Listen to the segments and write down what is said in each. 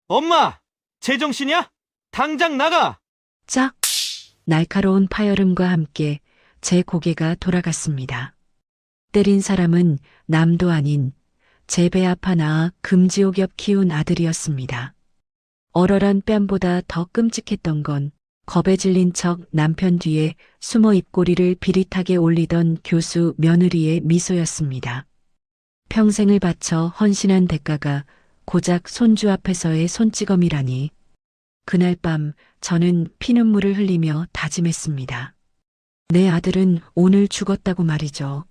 엄마! 제정신이야? 당장 나가! 짝! 날카로운 파열음과 함께 제 고개가 돌아갔습니다. 때린 사람은 남도 아닌 제 배 앞 하나 금지옥엽 키운 아들이었습니다. 얼얼한 뺨보다 더 끔찍했던 건 겁에 질린 척 남편 뒤에 숨어 입꼬리를 비릿하게 올리던 교수 며느리의 미소였습니다. 평생을 바쳐 헌신한 대가가 고작 손주 앞에서의 손찌검이라니. 그날 밤 저는 피눈물을 흘리며 다짐했습니다. 내 아들은 오늘 죽었다고 말이죠.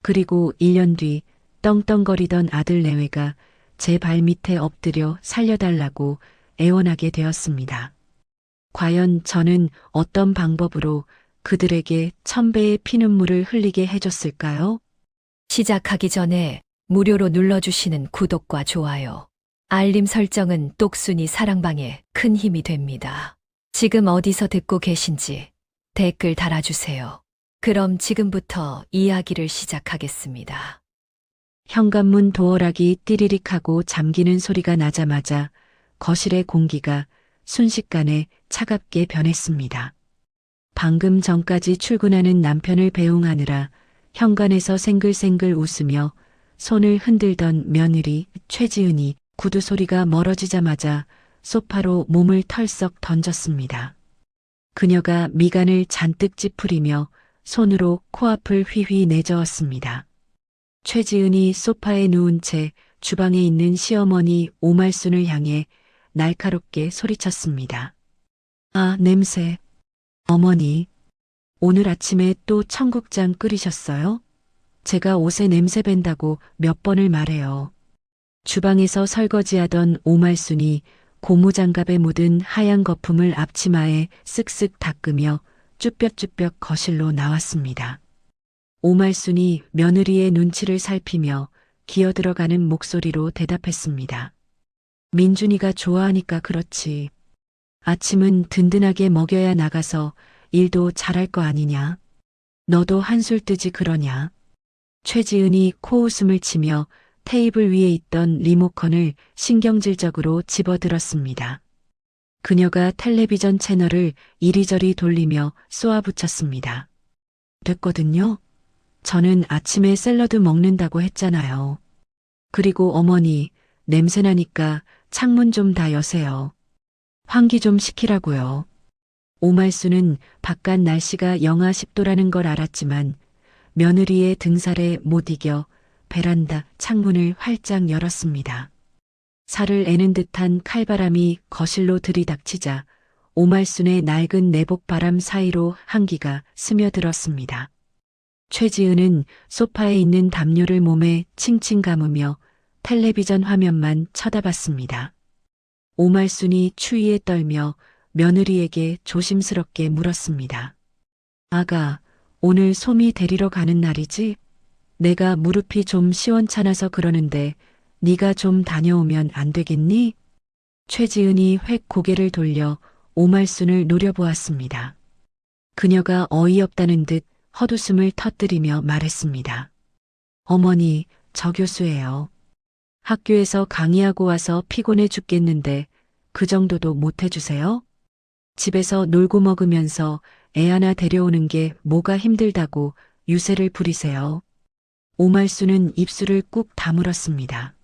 그리고 1년 뒤 떵떵거리던 아들 내외가 제 발밑에 엎드려 살려달라고 애원하게 되었습니다. 과연 저는 어떤 방법으로 그들에게 1000배의 피눈물을 흘리게 해줬을까요? 시작하기 전에 무료로 눌러주시는 구독과 좋아요, 알림 설정은 똑순이 사랑방에 큰 힘이 됩니다. 지금 어디서 듣고 계신지 댓글 달아주세요. 그럼 지금부터 이야기를 시작하겠습니다. 현관문 도어락이 띠리릭하고 잠기는 소리가 나자마자 거실의 공기가 순식간에 차갑게 변했습니다. 방금 전까지 출근하는 남편을 배웅하느라 현관에서 생글생글 웃으며 손을 흔들던 며느리 최지은이 구두 소리가 멀어지자마자 소파로 몸을 털썩 던졌습니다. 그녀가 미간을 잔뜩 찌푸리며 손으로 코앞을 휘휘 내저었습니다. 최지은이 소파에 누운 채 주방에 있는 시어머니 오말순을 향해 날카롭게 소리쳤습니다. 아, 냄새. 어머니, 오늘 아침에 또 청국장 끓이셨어요? 제가 옷에 냄새 밴다고 몇 번을 말해요. 주방에서 설거지하던 오말순이 고무장갑에 묻은 하얀 거품을 앞치마에 쓱쓱 닦으며 쭈뼛쭈뼛 거실로 나왔습니다. 오말순이 며느리의 눈치를 살피며 기어들어가는 목소리로 대답했습니다. 민준이가 좋아하니까 그렇지. 아침은 든든하게 먹여야 나가서 일도 잘할 거 아니냐. 너도 한술 뜨지 그러냐. 최지은이 코웃음을 치며 테이블 위에 있던 리모컨을 신경질적으로 집어들었습니다. 그녀가 텔레비전 채널을 이리저리 돌리며 쏘아붙였습니다. 됐거든요. 저는 아침에 샐러드 먹는다고 했잖아요. 그리고 어머니, 냄새나니까 창문 좀 다 여세요. 환기 좀 시키라고요. 오말수는 바깥 날씨가 영하 10도라는 걸 알았지만 며느리의 등살에 못 이겨 베란다 창문을 활짝 열었습니다. 살을 애는 듯한 칼바람이 거실로 들이닥치자 오말순의 낡은 내복바람 사이로 한기가 스며들었습니다. 최지은은 소파에 있는 담요를 몸에 칭칭 감으며 텔레비전 화면만 쳐다봤습니다. 오말순이 추위에 떨며 며느리에게 조심스럽게 물었습니다. 아가, 오늘 소미 데리러 가는 날이지? 내가 무릎이 좀 시원찮아서 그러는데 네가 좀 다녀오면 안 되겠니? 최지은이 획 고개를 돌려 오말순을 노려보았습니다. 그녀가 어이없다는 듯 헛웃음을 터뜨리며 말했습니다. 어머니, 저 교수예요. 학교에서 강의하고 와서 피곤해 죽겠는데 그 정도도 못 해주세요? 집에서 놀고 먹으면서 애 하나 데려오는 게 뭐가 힘들다고 유세를 부리세요. 오말수는 입술을 꾹 다물었습니다.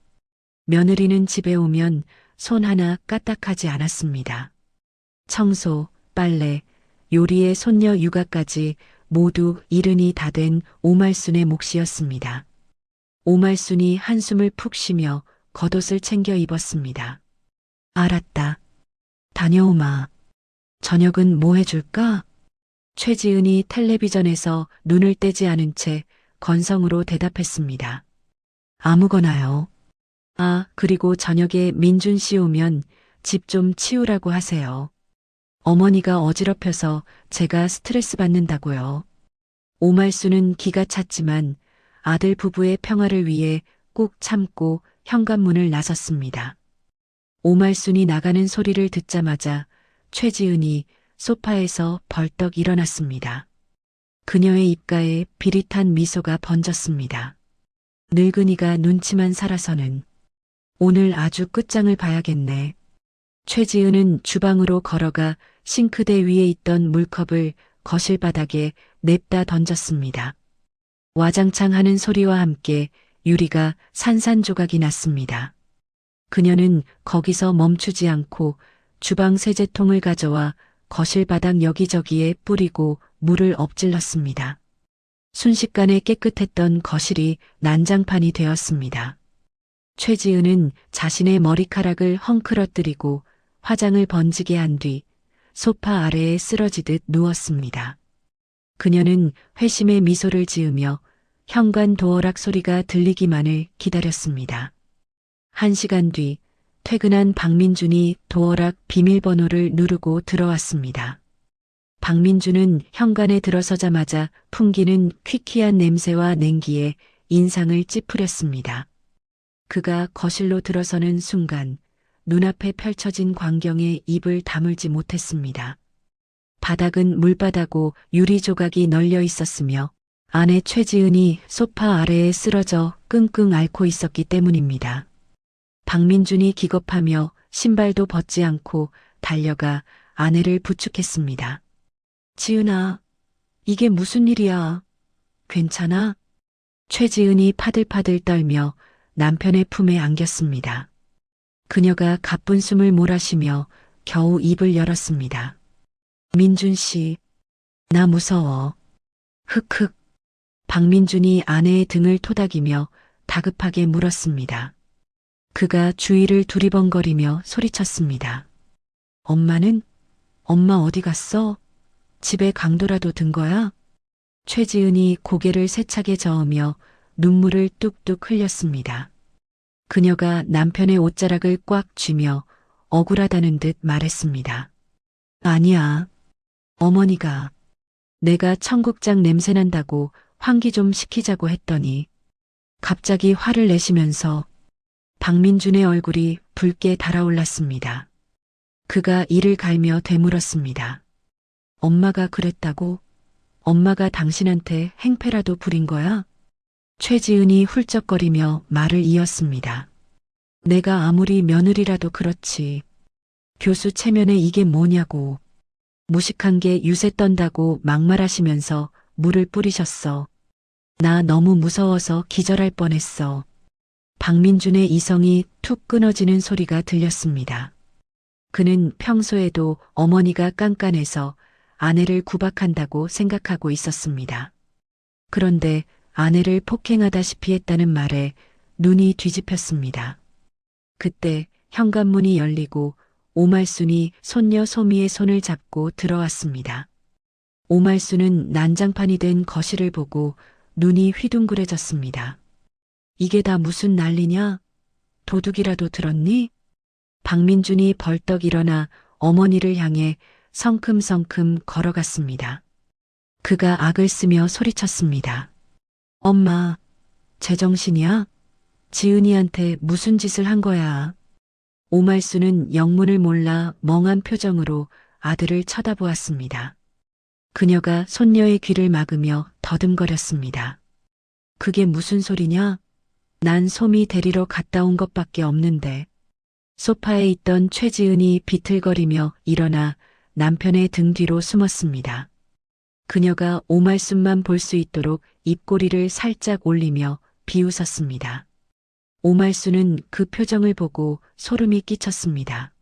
며느리는 집에 오면 손 하나 까딱하지 않았습니다. 청소, 빨래, 요리에 손녀 육아까지 모두 이른이 다 된 오말순의 몫이었습니다. 오말순이 한숨을 푹 쉬며 겉옷을 챙겨 입었습니다. 알았다. 다녀오마. 저녁은 뭐 해줄까? 최지은이 텔레비전에서 눈을 떼지 않은 채 건성으로 대답했습니다. 아무거나요. 아, 그리고 저녁에 민준 씨 오면 집 좀 치우라고 하세요. 어머니가 어지럽혀서 제가 스트레스 받는다고요. 오말수는 기가 찼지만 아들 부부의 평화를 위해 꾹 참고 현관문을 나섰습니다. 오말순이 나가는 소리를 듣자마자 최지은이 소파에서 벌떡 일어났습니다. 그녀의 입가에 비릿한 미소가 번졌습니다. 늙은이가 눈치만 살아서는 오늘 아주 끝장을 봐야겠네. 최지은은 주방으로 걸어가 싱크대 위에 있던 물컵을 거실 바닥에 냅다 던졌습니다. 와장창 하는 소리와 함께 유리가 산산조각이 났습니다. 그녀는 거기서 멈추지 않고 주방 세제통을 가져와 거실 바닥 여기저기에 뿌리고 물을 엎질렀습니다. 순식간에 깨끗했던 거실이 난장판이 되었습니다. 최지은은 자신의 머리카락을 헝클어뜨리고 화장을 번지게 한 뒤 소파 아래에 쓰러지듯 누웠습니다. 그녀는 회심의 미소를 지으며 현관 도어락 소리가 들리기만을 기다렸습니다. 1시간 뒤 퇴근한 박민준이 도어락 비밀번호를 누르고 들어왔습니다. 박민준은 현관에 들어서자마자 풍기는 퀴퀴한 냄새와 냉기에 인상을 찌푸렸습니다. 그가 거실로 들어서는 순간 눈앞에 펼쳐진 광경에 입을 다물지 못했습니다. 바닥은 물바다고 유리 조각이 널려 있었으며 아내 최지은이 소파 아래에 쓰러져 끙끙 앓고 있었기 때문입니다. 박민준이 기겁하며 신발도 벗지 않고 달려가 아내를 부축했습니다. 지은아, 이게 무슨 일이야? 괜찮아? 최지은이 파들파들 떨며 남편의 품에 안겼습니다. 그녀가 가쁜 숨을 몰아쉬며 겨우 입을 열었습니다. 민준 씨, 나 무서워. 흑흑. 박민준이 아내의 등을 토닥이며 다급하게 물었습니다. 그가 주위를 두리번거리며 소리쳤습니다. 엄마는? 엄마 어디 갔어? 집에 강도라도 든 거야? 최지은이 고개를 세차게 저으며 눈물을 뚝뚝 흘렸습니다. 그녀가 남편의 옷자락을 꽉 쥐며 억울하다는 듯 말했습니다. 아니야. 어머니가 내가 청국장 냄새난다고 환기 좀 시키자고 했더니 갑자기 화를 내시면서 박민준의 얼굴이 붉게 달아올랐습니다. 그가 이를 갈며 되물었습니다. 엄마가 그랬다고? 엄마가 당신한테 행패라도 부린 거야? 최지은이 훌쩍거리며 말을 이었습니다. 내가 아무리 며느리라도 그렇지. 교수 체면에 이게 뭐냐고. 무식한 게 유세 떤다고 막말하시면서 물을 뿌리셨어. 나 너무 무서워서 기절할 뻔했어. 박민준의 이성이 툭 끊어지는 소리가 들렸습니다. 그는 평소에도 어머니가 깐깐해서 아내를 구박한다고 생각하고 있었습니다. 그런데 아내를 폭행하다시피 했다는 말에 눈이 뒤집혔습니다. 그때 현관문이 열리고 오말순이 손녀 소미의 손을 잡고 들어왔습니다. 오말순은 난장판이 된 거실을 보고 눈이 휘둥그레졌습니다. 이게 다 무슨 난리냐? 도둑이라도 들었니? 박민준이 벌떡 일어나 어머니를 향해 성큼성큼 걸어갔습니다. 그가 악을 쓰며 소리쳤습니다. 엄마, 제정신이야? 지은이한테 무슨 짓을 한 거야? 오말순은 영문을 몰라 멍한 표정으로 아들을 쳐다보았습니다. 그녀가 손녀의 귀를 막으며 더듬거렸습니다. 그게 무슨 소리냐? 난 소미 데리러 갔다 온 것밖에 없는데. 소파에 있던 최지은이 비틀거리며 일어나 남편의 등 뒤로 숨었습니다. 그녀가 오말순만 볼 수 있도록 입꼬리를 살짝 올리며 비웃었습니다. 오말순은 그 표정을 보고 소름이 끼쳤습니다.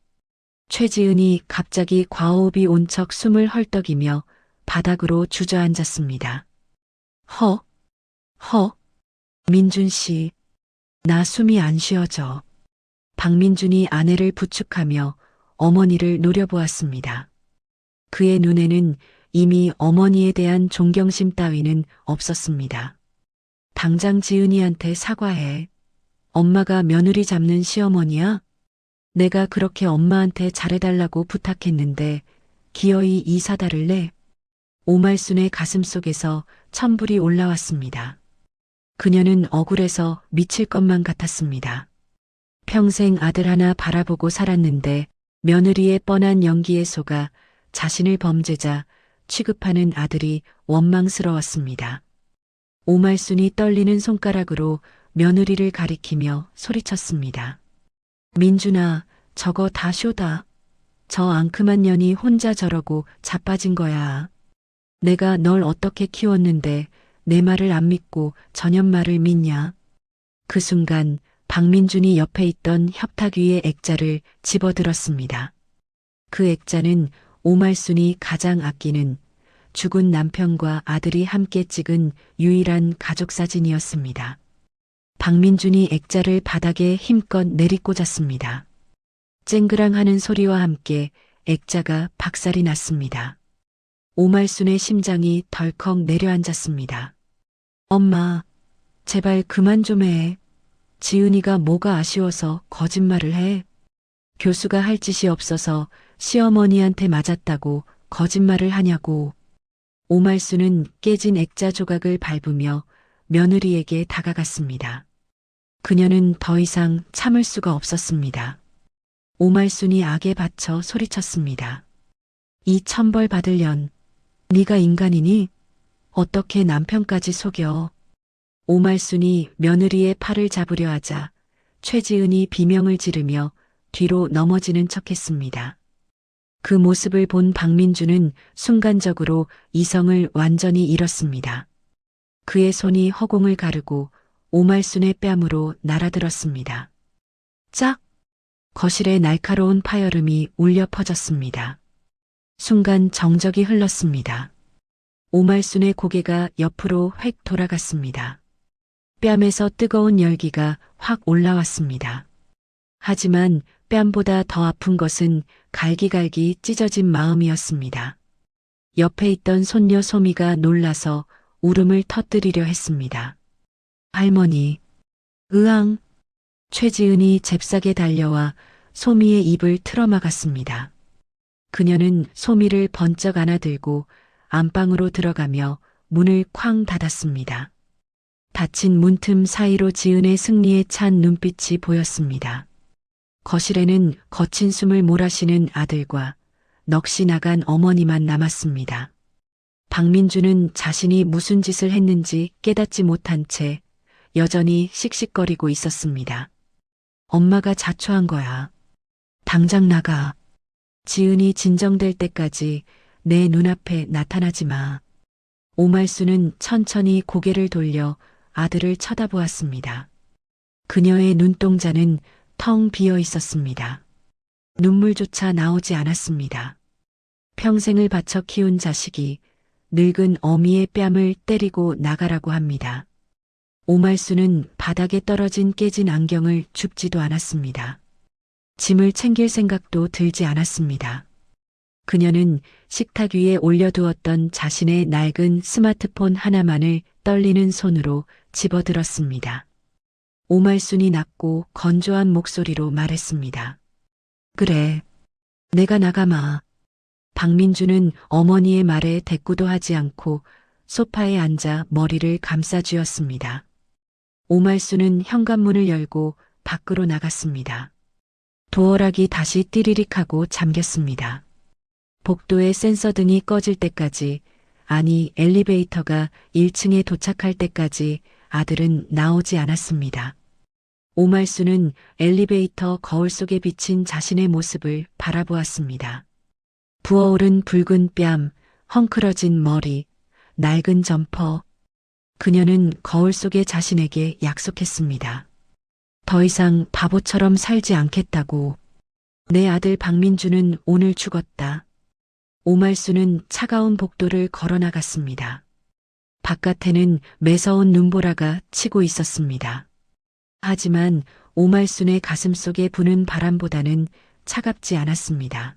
최지은이 갑자기 과호흡이 온 척 숨을 헐떡이며 바닥으로 주저앉았습니다. 민준 씨, 나 숨이 안 쉬어져. 박민준이 아내를 부축하며 어머니를 노려보았습니다. 그의 눈에는 이미 어머니에 대한 존경심 따위는 없었습니다. 당장 지은이한테 사과해. 엄마가 며느리 잡는 시어머니야? 내가 그렇게 엄마한테 잘해달라고 부탁했는데 기어이 이 사달을 내? 오말순의 가슴속에서 천불이 올라왔습니다. 그녀는 억울해서 미칠 것만 같았습니다. 평생 아들 하나 바라보고 살았는데 며느리의 뻔한 연기에 속아 자신을 범죄자 취급하는 아들이 원망스러웠습니다. 오말순이 떨리는 손가락으로 며느리를 가리키며 소리쳤습니다. 민준아, 저거 다 쇼다. 저 앙큼한 년이 혼자 저러고 자빠진 거야. 내가 널 어떻게 키웠는데 내 말을 안 믿고 전현 말을 믿냐? 그 순간 박민준이 옆에 있던 협탁 위의 액자를 집어들었습니다. 그 액자는 오말순이 가장 아끼는 죽은 남편과 아들이 함께 찍은 유일한 가족 사진이었습니다. 박민준이 액자를 바닥에 힘껏 내리꽂았습니다. 쨍그랑하는 소리와 함께 액자가 박살이 났습니다. 오말순의 심장이 덜컥 내려앉았습니다. 엄마, 제발 그만 좀 해. 지은이가 뭐가 아쉬워서 거짓말을 해. 교수가 할 짓이 없어서 시어머니한테 맞았다고 거짓말을 하냐고. 오말순은 깨진 액자 조각을 밟으며 며느리에게 다가갔습니다. 그녀는 더 이상 참을 수가 없었습니다. 오말순이 악에 받쳐 소리쳤습니다. 이 천벌 받을 년, 네가 인간이니? 어떻게 남편까지 속여? 오말순이 며느리의 팔을 잡으려 하자 최지은이 비명을 지르며 뒤로 넘어지는 척했습니다. 그 모습을 본 박민주는 순간적으로 이성을 완전히 잃었습니다. 그의 손이 허공을 가르고 오말순의 뺨으로 날아들었습니다. 짝! 거실에 날카로운 파열음이 울려 퍼졌습니다. 순간 정적이 흘렀습니다. 오말순의 고개가 옆으로 획 돌아갔습니다. 뺨에서 뜨거운 열기가 확 올라왔습니다. 하지만 뺨보다 더 아픈 것은 갈기갈기 찢어진 마음이었습니다. 옆에 있던 손녀 소미가 놀라서 울음을 터뜨리려 했습니다. 할머니, 으앙! 최지은이 잽싸게 달려와 소미의 입을 틀어막았습니다. 그녀는 소미를 번쩍 안아들고 안방으로 들어가며 문을 쾅 닫았습니다. 닫힌 문틈 사이로 지은의 승리에 찬 눈빛이 보였습니다. 거실에는 거친 숨을 몰아쉬는 아들과 넋이 나간 어머니만 남았습니다. 박민주는 자신이 무슨 짓을 했는지 깨닫지 못한 채 여전히 씩씩거리고 있었습니다. 엄마가 자초한 거야. 당장 나가. 지은이 진정될 때까지 내 눈앞에 나타나지 마. 오말순은 천천히 고개를 돌려 아들을 쳐다보았습니다. 그녀의 눈동자는 텅 비어 있었습니다. 눈물조차 나오지 않았습니다. 평생을 바쳐 키운 자식이 늙은 어미의 뺨을 때리고 나가라고 합니다. 오말순은 바닥에 떨어진 깨진 안경을 줍지도 않았습니다. 짐을 챙길 생각도 들지 않았습니다. 그녀는 식탁 위에 올려두었던 자신의 낡은 스마트폰 하나만을 떨리는 손으로 집어들었습니다. 오말순이 낮고 건조한 목소리로 말했습니다. 그래, 내가 나가마. 박민주는 어머니의 말에 대꾸도 하지 않고 소파에 앉아 머리를 감싸쥐었습니다. 오말순은 현관문을 열고 밖으로 나갔습니다. 도어락이 다시 띠리릭하고 잠겼습니다. 복도의 센서등이 꺼질 때까지, 아니 엘리베이터가 1층에 도착할 때까지 아들은 나오지 않았습니다. 오말순은 엘리베이터 거울 속에 비친 자신의 모습을 바라보았습니다. 부어오른 붉은 뺨, 헝클어진 머리, 낡은 점퍼. 그녀는 거울 속의 자신에게 약속했습니다. 더 이상 바보처럼 살지 않겠다고. 내 아들 박민주는 오늘 죽었다. 오말순은 차가운 복도를 걸어나갔습니다. 바깥에는 매서운 눈보라가 치고 있었습니다. 하지만 오말순의 가슴 속에 부는 바람보다는 차갑지 않았습니다.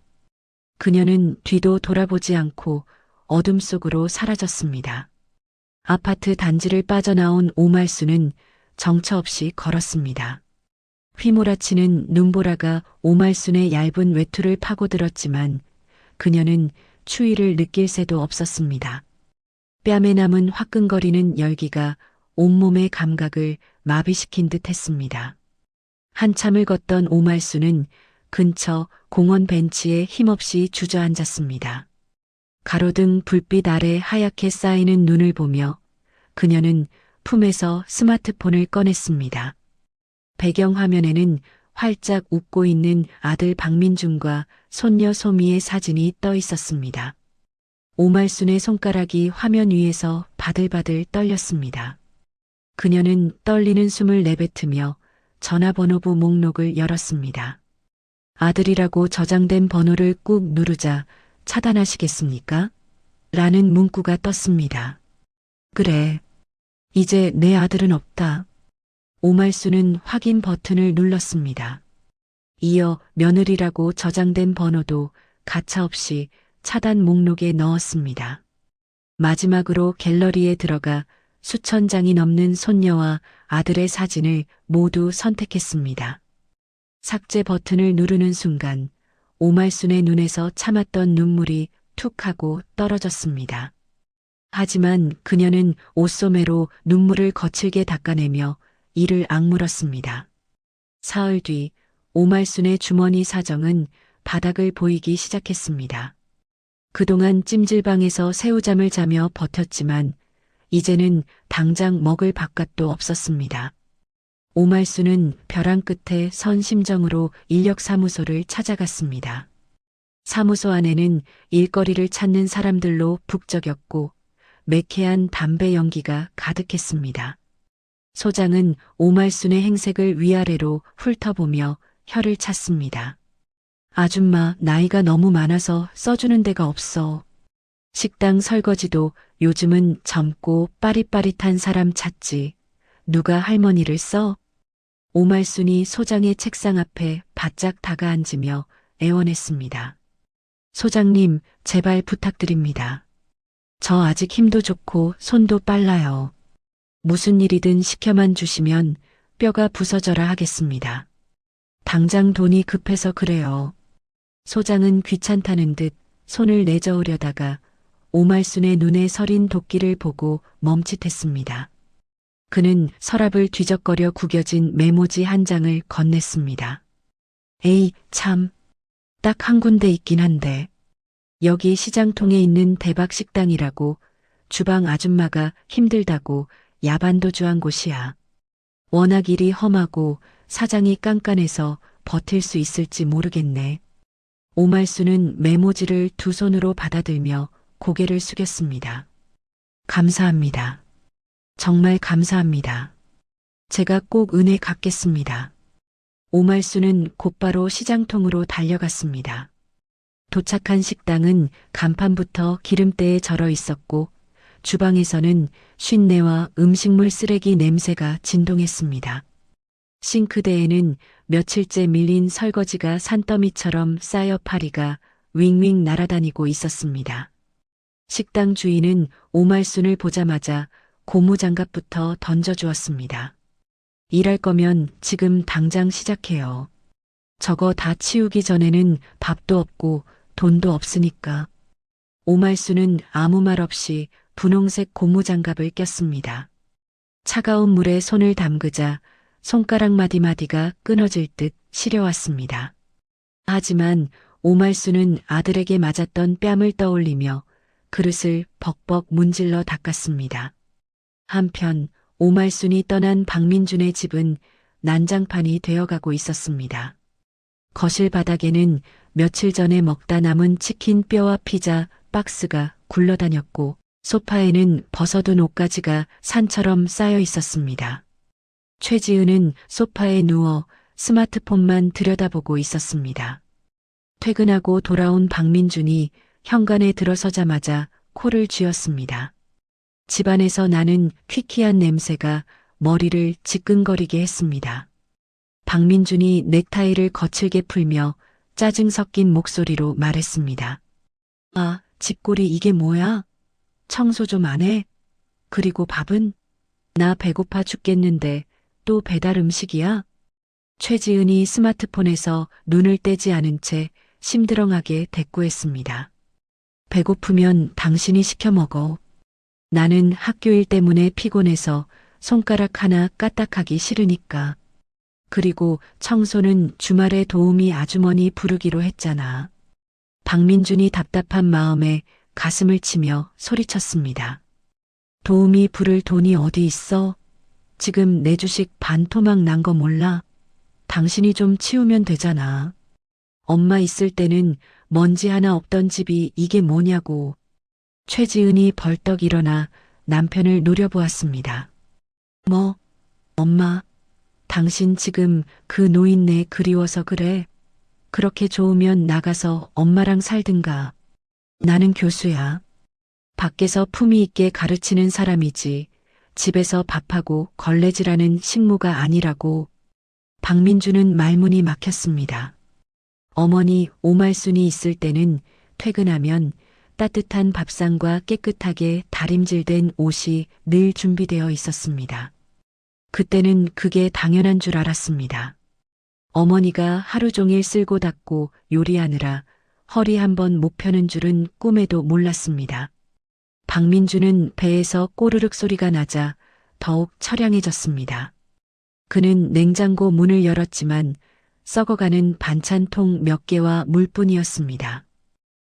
그녀는 뒤도 돌아보지 않고 어둠 속으로 사라졌습니다. 아파트 단지를 빠져나온 오말순은 정처 없이 걸었습니다. 휘몰아치는 눈보라가 오말순의 얇은 외투를 파고들었지만 그녀는 추위를 느낄 새도 없었습니다. 뺨에 남은 화끈거리는 열기가 온몸의 감각을 마비시킨 듯 했습니다. 한참을 걷던 오말순은 근처 공원 벤치에 힘없이 주저앉았습니다. 가로등 불빛 아래 하얗게 쌓이는 눈을 보며 그녀는 품에서 스마트폰을 꺼냈습니다. 배경화면에는 활짝 웃고 있는 아들 박민준과 손녀 소미의 사진이 떠 있었습니다. 오말순의 손가락이 화면 위에서 바들바들 떨렸습니다. 그녀는 떨리는 숨을 내뱉으며 전화번호부 목록을 열었습니다. 아들이라고 저장된 번호를 꾹 누르자 차단하시겠습니까? 라는 문구가 떴습니다. 그래. 이제 내 아들은 없다. 오말순은 확인 버튼을 눌렀습니다. 이어 며느리라고 저장된 번호도 가차없이 차단 목록에 넣었습니다. 마지막으로 갤러리에 들어가 수천 장이 넘는 손녀와 아들의 사진을 모두 선택했습니다. 삭제 버튼을 누르는 순간 오말순의 눈에서 참았던 눈물이 툭 하고 떨어졌습니다. 하지만 그녀는 옷소매로 눈물을 거칠게 닦아내며 이를 악물었습니다. 사흘 뒤 오말순의 주머니 사정은 바닥을 보이기 시작했습니다. 그동안 찜질방에서 새우잠을 자며 버텼지만 이제는 당장 먹을 밥값도 없었습니다. 오말순은 벼랑 끝에 선 심정으로 인력사무소를 찾아갔습니다. 사무소 안에는 일거리를 찾는 사람들로 북적였고 매캐한 담배 연기가 가득했습니다. 소장은 오말순의 행색을 위아래로 훑어보며 혀를 찼습니다. 아줌마, 나이가 너무 많아서 써주는 데가 없어. 식당 설거지도 요즘은 젊고 빠릿빠릿한 사람 찾지. 누가 할머니를 써? 오말순이 소장의 책상 앞에 바짝 다가앉으며 애원했습니다. 소장님, 제발 부탁드립니다. 저 아직 힘도 좋고 손도 빨라요. 무슨 일이든 시켜만 주시면 뼈가 부서져라 하겠습니다. 당장 돈이 급해서 그래요. 소장은 귀찮다는 듯 손을 내저으려다가 오말순의 눈에 서린 도끼를 보고 멈칫했습니다. 그는 서랍을 뒤적거려 구겨진 메모지 한 장을 건넸습니다. 에이, 참. 딱 한 군데 있긴 한데. 여기 시장통에 있는 대박 식당이라고 주방 아줌마가 힘들다고 야반도주한 곳이야. 워낙 일이 험하고 사장이 깐깐해서 버틸 수 있을지 모르겠네. 오말순은 메모지를 두 손으로 받아들며 고개를 숙였습니다. 감사합니다. 정말 감사합니다. 제가 꼭 은혜 갚겠습니다. 오말순은 곧바로 시장통으로 달려갔습니다. 도착한 식당은 간판부터 기름때에 절어 있었고 주방에서는 쉰내와 음식물 쓰레기 냄새가 진동했습니다. 싱크대에는 며칠째 밀린 설거지가 산더미처럼 쌓여 파리가 윙윙 날아다니고 있었습니다. 식당 주인은 오말순을 보자마자 고무장갑부터 던져주었습니다. 일할 거면 지금 당장 시작해요. 저거 다 치우기 전에는 밥도 없고 돈도 없으니까. 오말순은 아무 말 없이 분홍색 고무장갑을 꼈습니다. 차가운 물에 손을 담그자 손가락 마디마디가 끊어질 듯 시려왔습니다. 하지만 오말순은 아들에게 맞았던 뺨을 떠올리며 그릇을 벅벅 문질러 닦았습니다. 한편 오말순이 떠난 박민준의 집은 난장판이 되어가고 있었습니다. 거실 바닥에는 며칠 전에 먹다 남은 치킨 뼈와 피자 박스가 굴러다녔고 소파에는 벗어둔 옷가지가 산처럼 쌓여 있었습니다. 최지은은 소파에 누워 스마트폰만 들여다보고 있었습니다. 퇴근하고 돌아온 박민준이 현관에 들어서자마자 코를 쥐었습니다. 집안에서 나는 퀴퀴한 냄새가 머리를 지끈거리게 했습니다. 박민준이 넥타이를 거칠게 풀며 짜증 섞인 목소리로 말했습니다. 아, 집골이 이게 뭐야? 청소 좀 안 해? 그리고 밥은? 나 배고파 죽겠는데 또 배달 음식이야? 최지은이 스마트폰에서 눈을 떼지 않은 채 심드렁하게 대꾸했습니다. 배고프면 당신이 시켜 먹어. 나는 학교 일 때문에 피곤해서 손가락 하나 까딱하기 싫으니까. 그리고 청소는 주말에 도우미 아주머니 부르기로 했잖아. 박민준이 답답한 마음에 가슴을 치며 소리쳤습니다. 도우미 부를 돈이 어디 있어? 지금 내 주식 반토막 난 거 몰라? 당신이 좀 치우면 되잖아. 엄마 있을 때는 먼지 하나 없던 집이 이게 뭐냐고. 최지은이 벌떡 일어나 남편을 노려보았습니다. 뭐, 엄마, 당신 지금 그 노인네 그리워서 그래? 그렇게 좋으면 나가서 엄마랑 살든가. 나는 교수야. 밖에서 품위 있게 가르치는 사람이지. 집에서 밥하고 걸레질하는 식모가 아니라고. 박민주는 말문이 막혔습니다. 어머니 오말순이 있을 때는 퇴근하면 따뜻한 밥상과 깨끗하게 다림질된 옷이 늘 준비되어 있었습니다. 그때는 그게 당연한 줄 알았습니다. 어머니가 하루 종일 쓸고 닦고 요리하느라 허리 한번 못 펴는 줄은 꿈에도 몰랐습니다. 박민주는 배에서 꼬르륵 소리가 나자 더욱 처량해졌습니다. 그는 냉장고 문을 열었지만 썩어가는 반찬통 몇 개와 물뿐이었습니다.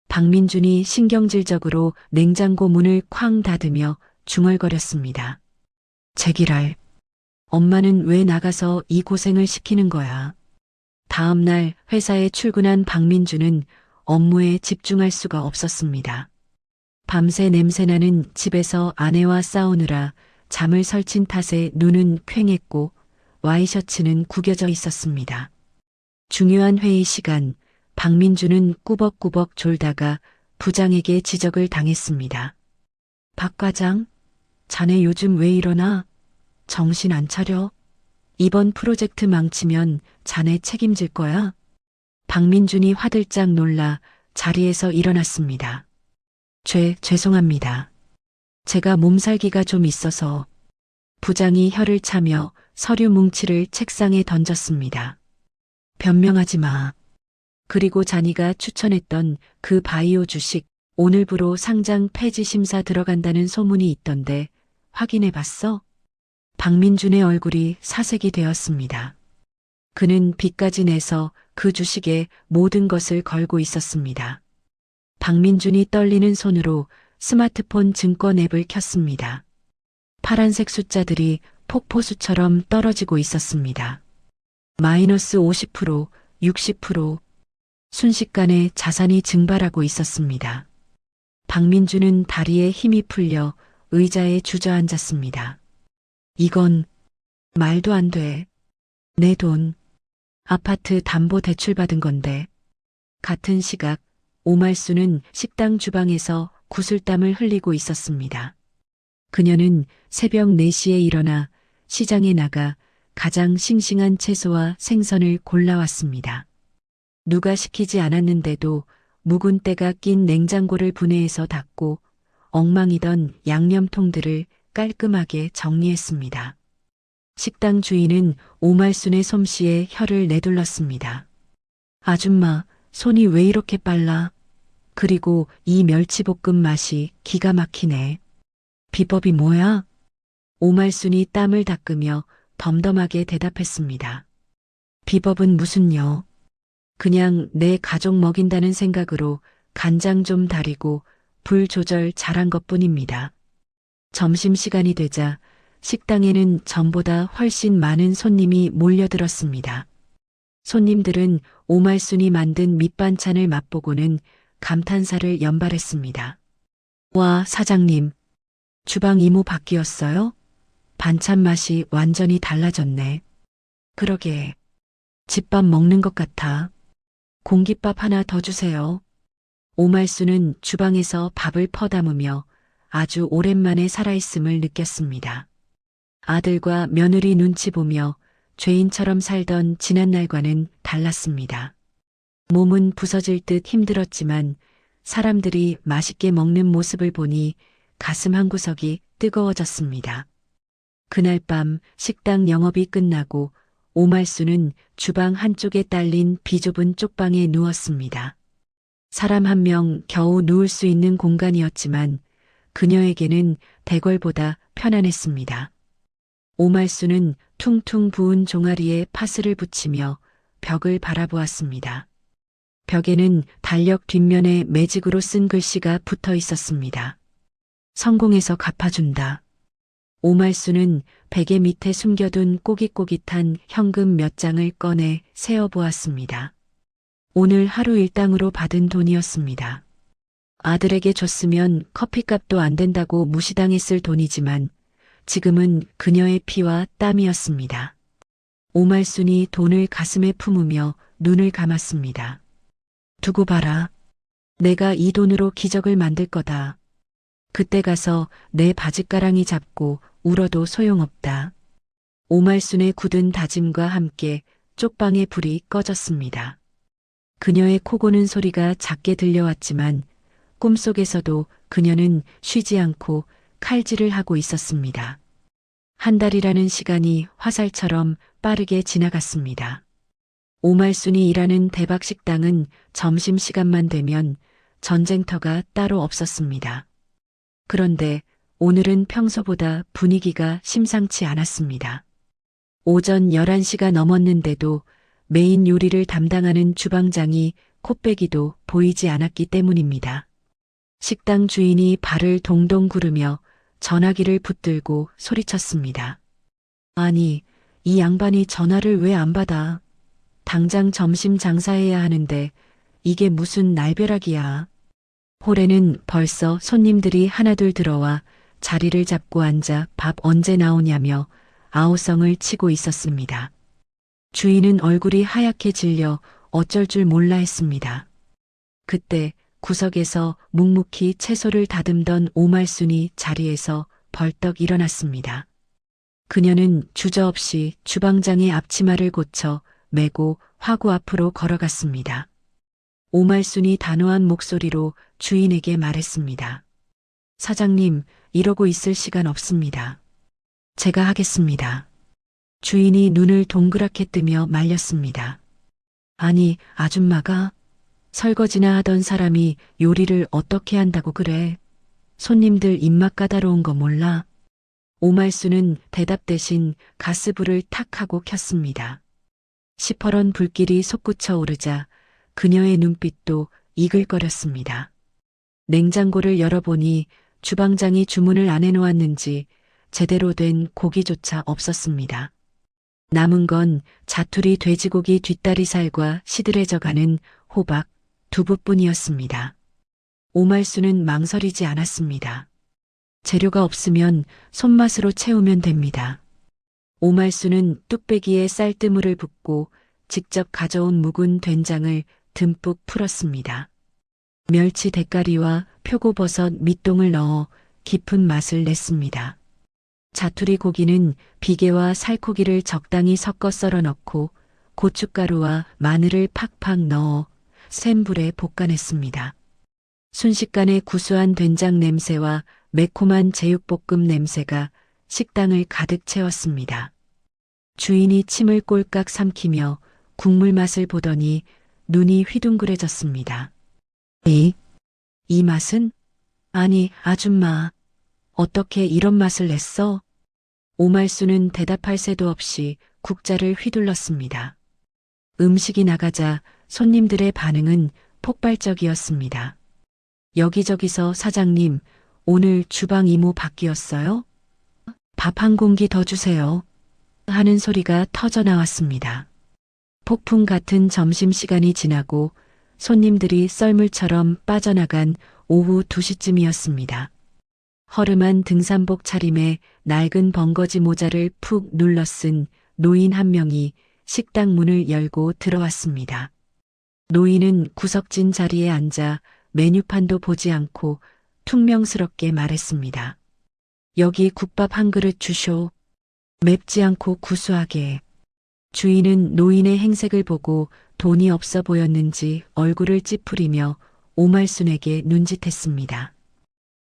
박민준이 신경질적으로 냉장고 문을 쾅 닫으며 중얼거렸습니다. 제기랄, 엄마는 왜 나가서 이 고생을 시키는 거야? 다음 날 회사에 출근한 박민주는 업무에 집중할 수가 없었습니다. 밤새 냄새나는 집에서 아내와 싸우느라 잠을 설친 탓에 눈은 퀭했고 와이셔츠는 구겨져 있었습니다. 중요한 회의 시간, 박민주는 꾸벅꾸벅 졸다가 부장에게 지적을 당했습니다. 박 과장, 자네 요즘 왜 이러나? 정신 안 차려? 이번 프로젝트 망치면 자네 책임질 거야? 박민준이 화들짝 놀라 자리에서 일어났습니다. 죄송합니다. 제가 몸살기가 좀 있어서. 부장이 혀를 차며 서류 뭉치를 책상에 던졌습니다. 변명하지 마. 그리고 자니가 추천했던 그 바이오 주식 오늘부로 상장 폐지 심사 들어간다는 소문이 있던데 확인해 봤어? 박민준의 얼굴이 사색이 되었습니다. 그는 빚까지 내서 그 주식에 모든 것을 걸고 있었습니다. 박민준이 떨리는 손으로 스마트폰 증권 앱을 켰습니다. 파란색 숫자들이 폭포수처럼 떨어지고 있었습니다. 마이너스 50%, 60%, 순식간에 자산이 증발하고 있었습니다. 박민주는 다리에 힘이 풀려 의자에 주저앉았습니다. 이건 말도 안 돼. 내 돈, 아파트 담보 대출 받은 건데. 같은 시각 오말수는 식당 주방에서 구슬땀을 흘리고 있었습니다. 그녀는 새벽 4시에 일어나 시장에 나가 가장 싱싱한 채소와 생선을 골라왔습니다. 누가 시키지 않았는데도 묵은 때가 낀 냉장고를 분해해서 닫고 엉망이던 양념통들을 깔끔하게 정리했습니다. 식당 주인은 오말순의 솜씨에 혀를 내둘렀습니다. 아줌마, 손이 왜 이렇게 빨라? 그리고 이 멸치볶음 맛이 기가 막히네. 비법이 뭐야? 오말순이 땀을 닦으며 덤덤하게 대답했습니다. 비법은 무슨요? 그냥 내 가족 먹인다는 생각으로 간장 좀 다리고 불 조절 잘한 것뿐입니다. 점심시간이 되자 식당에는 전보다 훨씬 많은 손님이 몰려들었습니다. 손님들은 오말순이 만든 밑반찬을 맛보고는 감탄사를 연발했습니다. 와, 사장님, 주방 이모 바뀌었어요? 반찬 맛이 완전히 달라졌네. 그러게, 집밥 먹는 것 같아. 공깃밥 하나 더 주세요. 오말수는 주방에서 밥을 퍼담으며 아주 오랜만에 살아있음을 느꼈습니다. 아들과 며느리 눈치 보며 죄인처럼 살던 지난날과는 달랐습니다. 몸은 부서질 듯 힘들었지만 사람들이 맛있게 먹는 모습을 보니 가슴 한구석이 뜨거워졌습니다. 그날 밤 식당 영업이 끝나고 오말수는 주방 한쪽에 딸린 비좁은 쪽방에 누웠습니다. 사람 한 명 겨우 누울 수 있는 공간이었지만 그녀에게는 대궐보다 편안했습니다. 오말수는 퉁퉁 부은 종아리에 파스를 붙이며 벽을 바라보았습니다. 벽에는 달력 뒷면에 매직으로 쓴 글씨가 붙어 있었습니다. 성공해서 갚아준다. 오말수는 베개 밑에 숨겨둔 꼬깃꼬깃한 현금 몇 장을 꺼내 세어보았습니다. 오늘 하루 일당으로 받은 돈이었습니다. 아들에게 줬으면 커피값도 안 된다고 무시당했을 돈이지만 지금은 그녀의 피와 땀이었습니다. 오말순이 돈을 가슴에 품으며 눈을 감았습니다. 두고 봐라. 내가 이 돈으로 기적을 만들 거다. 그때 가서 내 바짓가랑이 잡고 울어도 소용없다. 오말순의 굳은 다짐과 함께 쪽방의 불이 꺼졌습니다. 그녀의 코 고는 소리가 작게 들려왔지만 꿈속에서도 그녀는 쉬지 않고 칼질을 하고 있었습니다. 한 달이라는 시간이 화살처럼 빠르게 지나갔습니다. 오말순이 일하는 대박식당은 점심시간만 되면 전쟁터가 따로 없었습니다. 그런데 오늘은 평소보다 분위기가 심상치 않았습니다. 오전 11시가 넘었는데도 메인 요리를 담당하는 주방장이 코빼기도 보이지 않았기 때문입니다. 식당 주인이 발을 동동 구르며 전화기를 붙들고 소리쳤습니다. 아니, 이 양반이 전화를 왜 안 받아? 당장 점심 장사해야 하는데 이게 무슨 날벼락이야. 홀에는 벌써 손님들이 하나둘 들어와 자리를 잡고 앉아 밥 언제 나오냐며 아우성을 치고 있었습니다. 주인은 얼굴이 하얗게 질려 어쩔 줄 몰라 했습니다. 그때 구석에서 묵묵히 채소를 다듬던 오말순이 자리에서 벌떡 일어났습니다. 그녀는 주저없이 주방장의 앞치마를 고쳐 메고 화구 앞으로 걸어갔습니다. 오말순이 단호한 목소리로 주인에게 말했습니다. 사장님, 이러고 있을 시간 없습니다. 제가 하겠습니다. 주인이 눈을 동그랗게 뜨며 말렸습니다. 아니, 아줌마가? 설거지나 하던 사람이 요리를 어떻게 한다고 그래? 손님들 입맛 까다로운 거 몰라? 오말순은 대답 대신 가스불을 탁 하고 켰습니다. 시퍼런 불길이 솟구쳐 오르자 그녀의 눈빛도 이글거렸습니다. 냉장고를 열어보니 주방장이 주문을 안 해놓았는지 제대로 된 고기조차 없었습니다. 남은 건 자투리 돼지고기 뒷다리살과 시들해져가는 호박, 두부뿐이었습니다. 오말순은 망설이지 않았습니다. 재료가 없으면 손맛으로 채우면 됩니다. 오말순은 뚝배기에 쌀뜨물을 붓고 직접 가져온 묵은 된장을 듬뿍 풀었습니다. 멸치 대가리와 표고버섯 밑동을 넣어 깊은 맛을 냈습니다. 자투리 고기는 비계와 살코기를 적당히 섞어 썰어 넣고 고춧가루와 마늘을 팍팍 넣어 센 불에 볶아냈습니다. 순식간에 구수한 된장 냄새와 매콤한 제육볶음 냄새가 식당을 가득 채웠습니다. 주인이 침을 꼴깍 삼키며 국물 맛을 보더니 눈이 휘둥그레졌습니다. 이 맛은? 아니, 아줌마. 어떻게 이런 맛을 냈어? 오말순은 대답할 새도 없이 국자를 휘둘렀습니다. 음식이 나가자 손님들의 반응은 폭발적이었습니다. 여기저기서 사장님, 오늘 주방 이모 바뀌었어요? 밥 한 공기 더 주세요. 하는 소리가 터져 나왔습니다. 폭풍 같은 점심시간이 지나고 손님들이 썰물처럼 빠져나간 오후 2시쯤이었습니다. 허름한 등산복 차림에 낡은 벙거지 모자를 푹 눌러 쓴 노인 한 명이 식당 문을 열고 들어왔습니다. 노인은 구석진 자리에 앉아 메뉴판도 보지 않고 퉁명스럽게 말했습니다. 여기 국밥 한 그릇 주쇼. 맵지 않고 구수하게. 주인은 노인의 행색을 보고 돈이 없어 보였는지 얼굴을 찌푸리며 오말순에게 눈짓했습니다.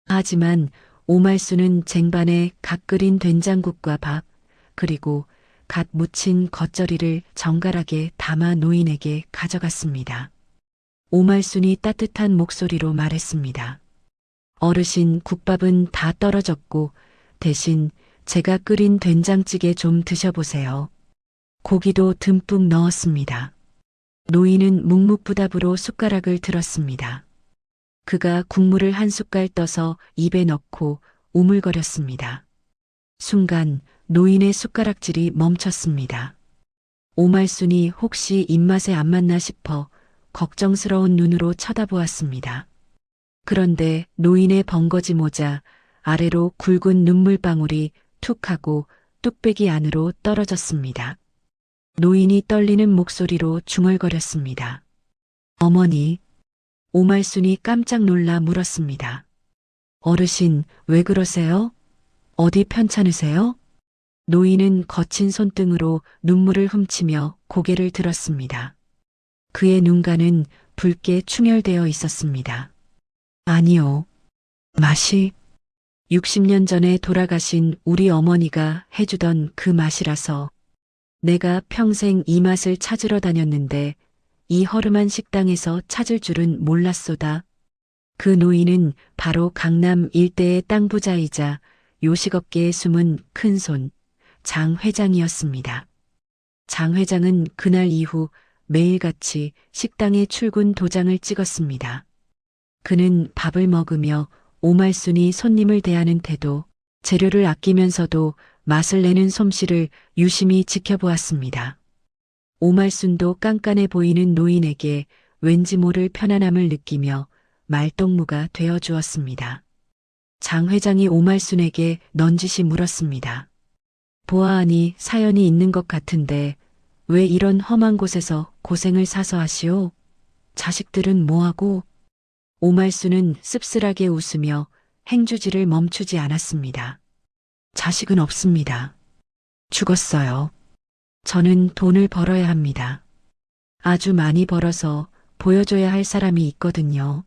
하지만 오말순은 쟁반에 갓 끓인 된장국과 밥, 그리고 갓 무친 겉절이를 정갈하게 담아 노인에게 가져갔습니다. 오말순이 따뜻한 목소리로 말했습니다. 어르신, 국밥은 다 떨어졌고 대신 제가 끓인 된장찌개 좀 드셔보세요. 고기도 듬뿍 넣었습니다. 노인은 묵묵부답으로 숟가락을 들었습니다. 그가 국물을 한 숟갈 떠서 입에 넣고 우물거렸습니다. 순간 노인의 숟가락질이 멈췄습니다. 오말순이 혹시 입맛에 안 맞나 싶어 걱정스러운 눈으로 쳐다보았습니다. 그런데 노인의 번거지 모자 아래로 굵은 눈물방울이 툭 하고 뚝배기 안으로 떨어졌습니다. 노인이 떨리는 목소리로 중얼거렸습니다. 어머니, 오말순이 깜짝 놀라 물었습니다. 어르신, 왜 그러세요? 어디 편찮으세요? 노인은 거친 손등으로 눈물을 훔치며 고개를 들었습니다. 그의 눈가는 붉게 충혈되어 있었습니다. 아니요. 맛이 60년 전에 돌아가신 우리 어머니가 해주던 그 맛이라서 내가 평생 이 맛을 찾으러 다녔는데 이 허름한 식당에서 찾을 줄은 몰랐소다. 그 노인은 바로 강남 일대의 땅 부자이자 요식업계에 숨은 큰손 장 회장이었습니다. 장 회장은 그날 이후 매일같이 식당에 출근 도장을 찍었습니다. 그는 밥을 먹으며 오말순이 손님을 대하는 태도, 재료를 아끼면서도 맛을 내는 솜씨를 유심히 지켜보았습니다. 오말순도 깐깐해 보이는 노인에게 왠지 모를 편안함을 느끼며 말동무가 되어 주었습니다. 장 회장이 오말순에게 넌지시 물었습니다. 보아하니 사연이 있는 것 같은데 왜 이런 험한 곳에서 고생을 사서 하시오? 자식들은 뭐하고? 오말순은 씁쓸하게 웃으며 행주지를 멈추지 않았습니다. 자식은 없습니다. 죽었어요. 저는 돈을 벌어야 합니다. 아주 많이 벌어서 보여줘야 할 사람이 있거든요.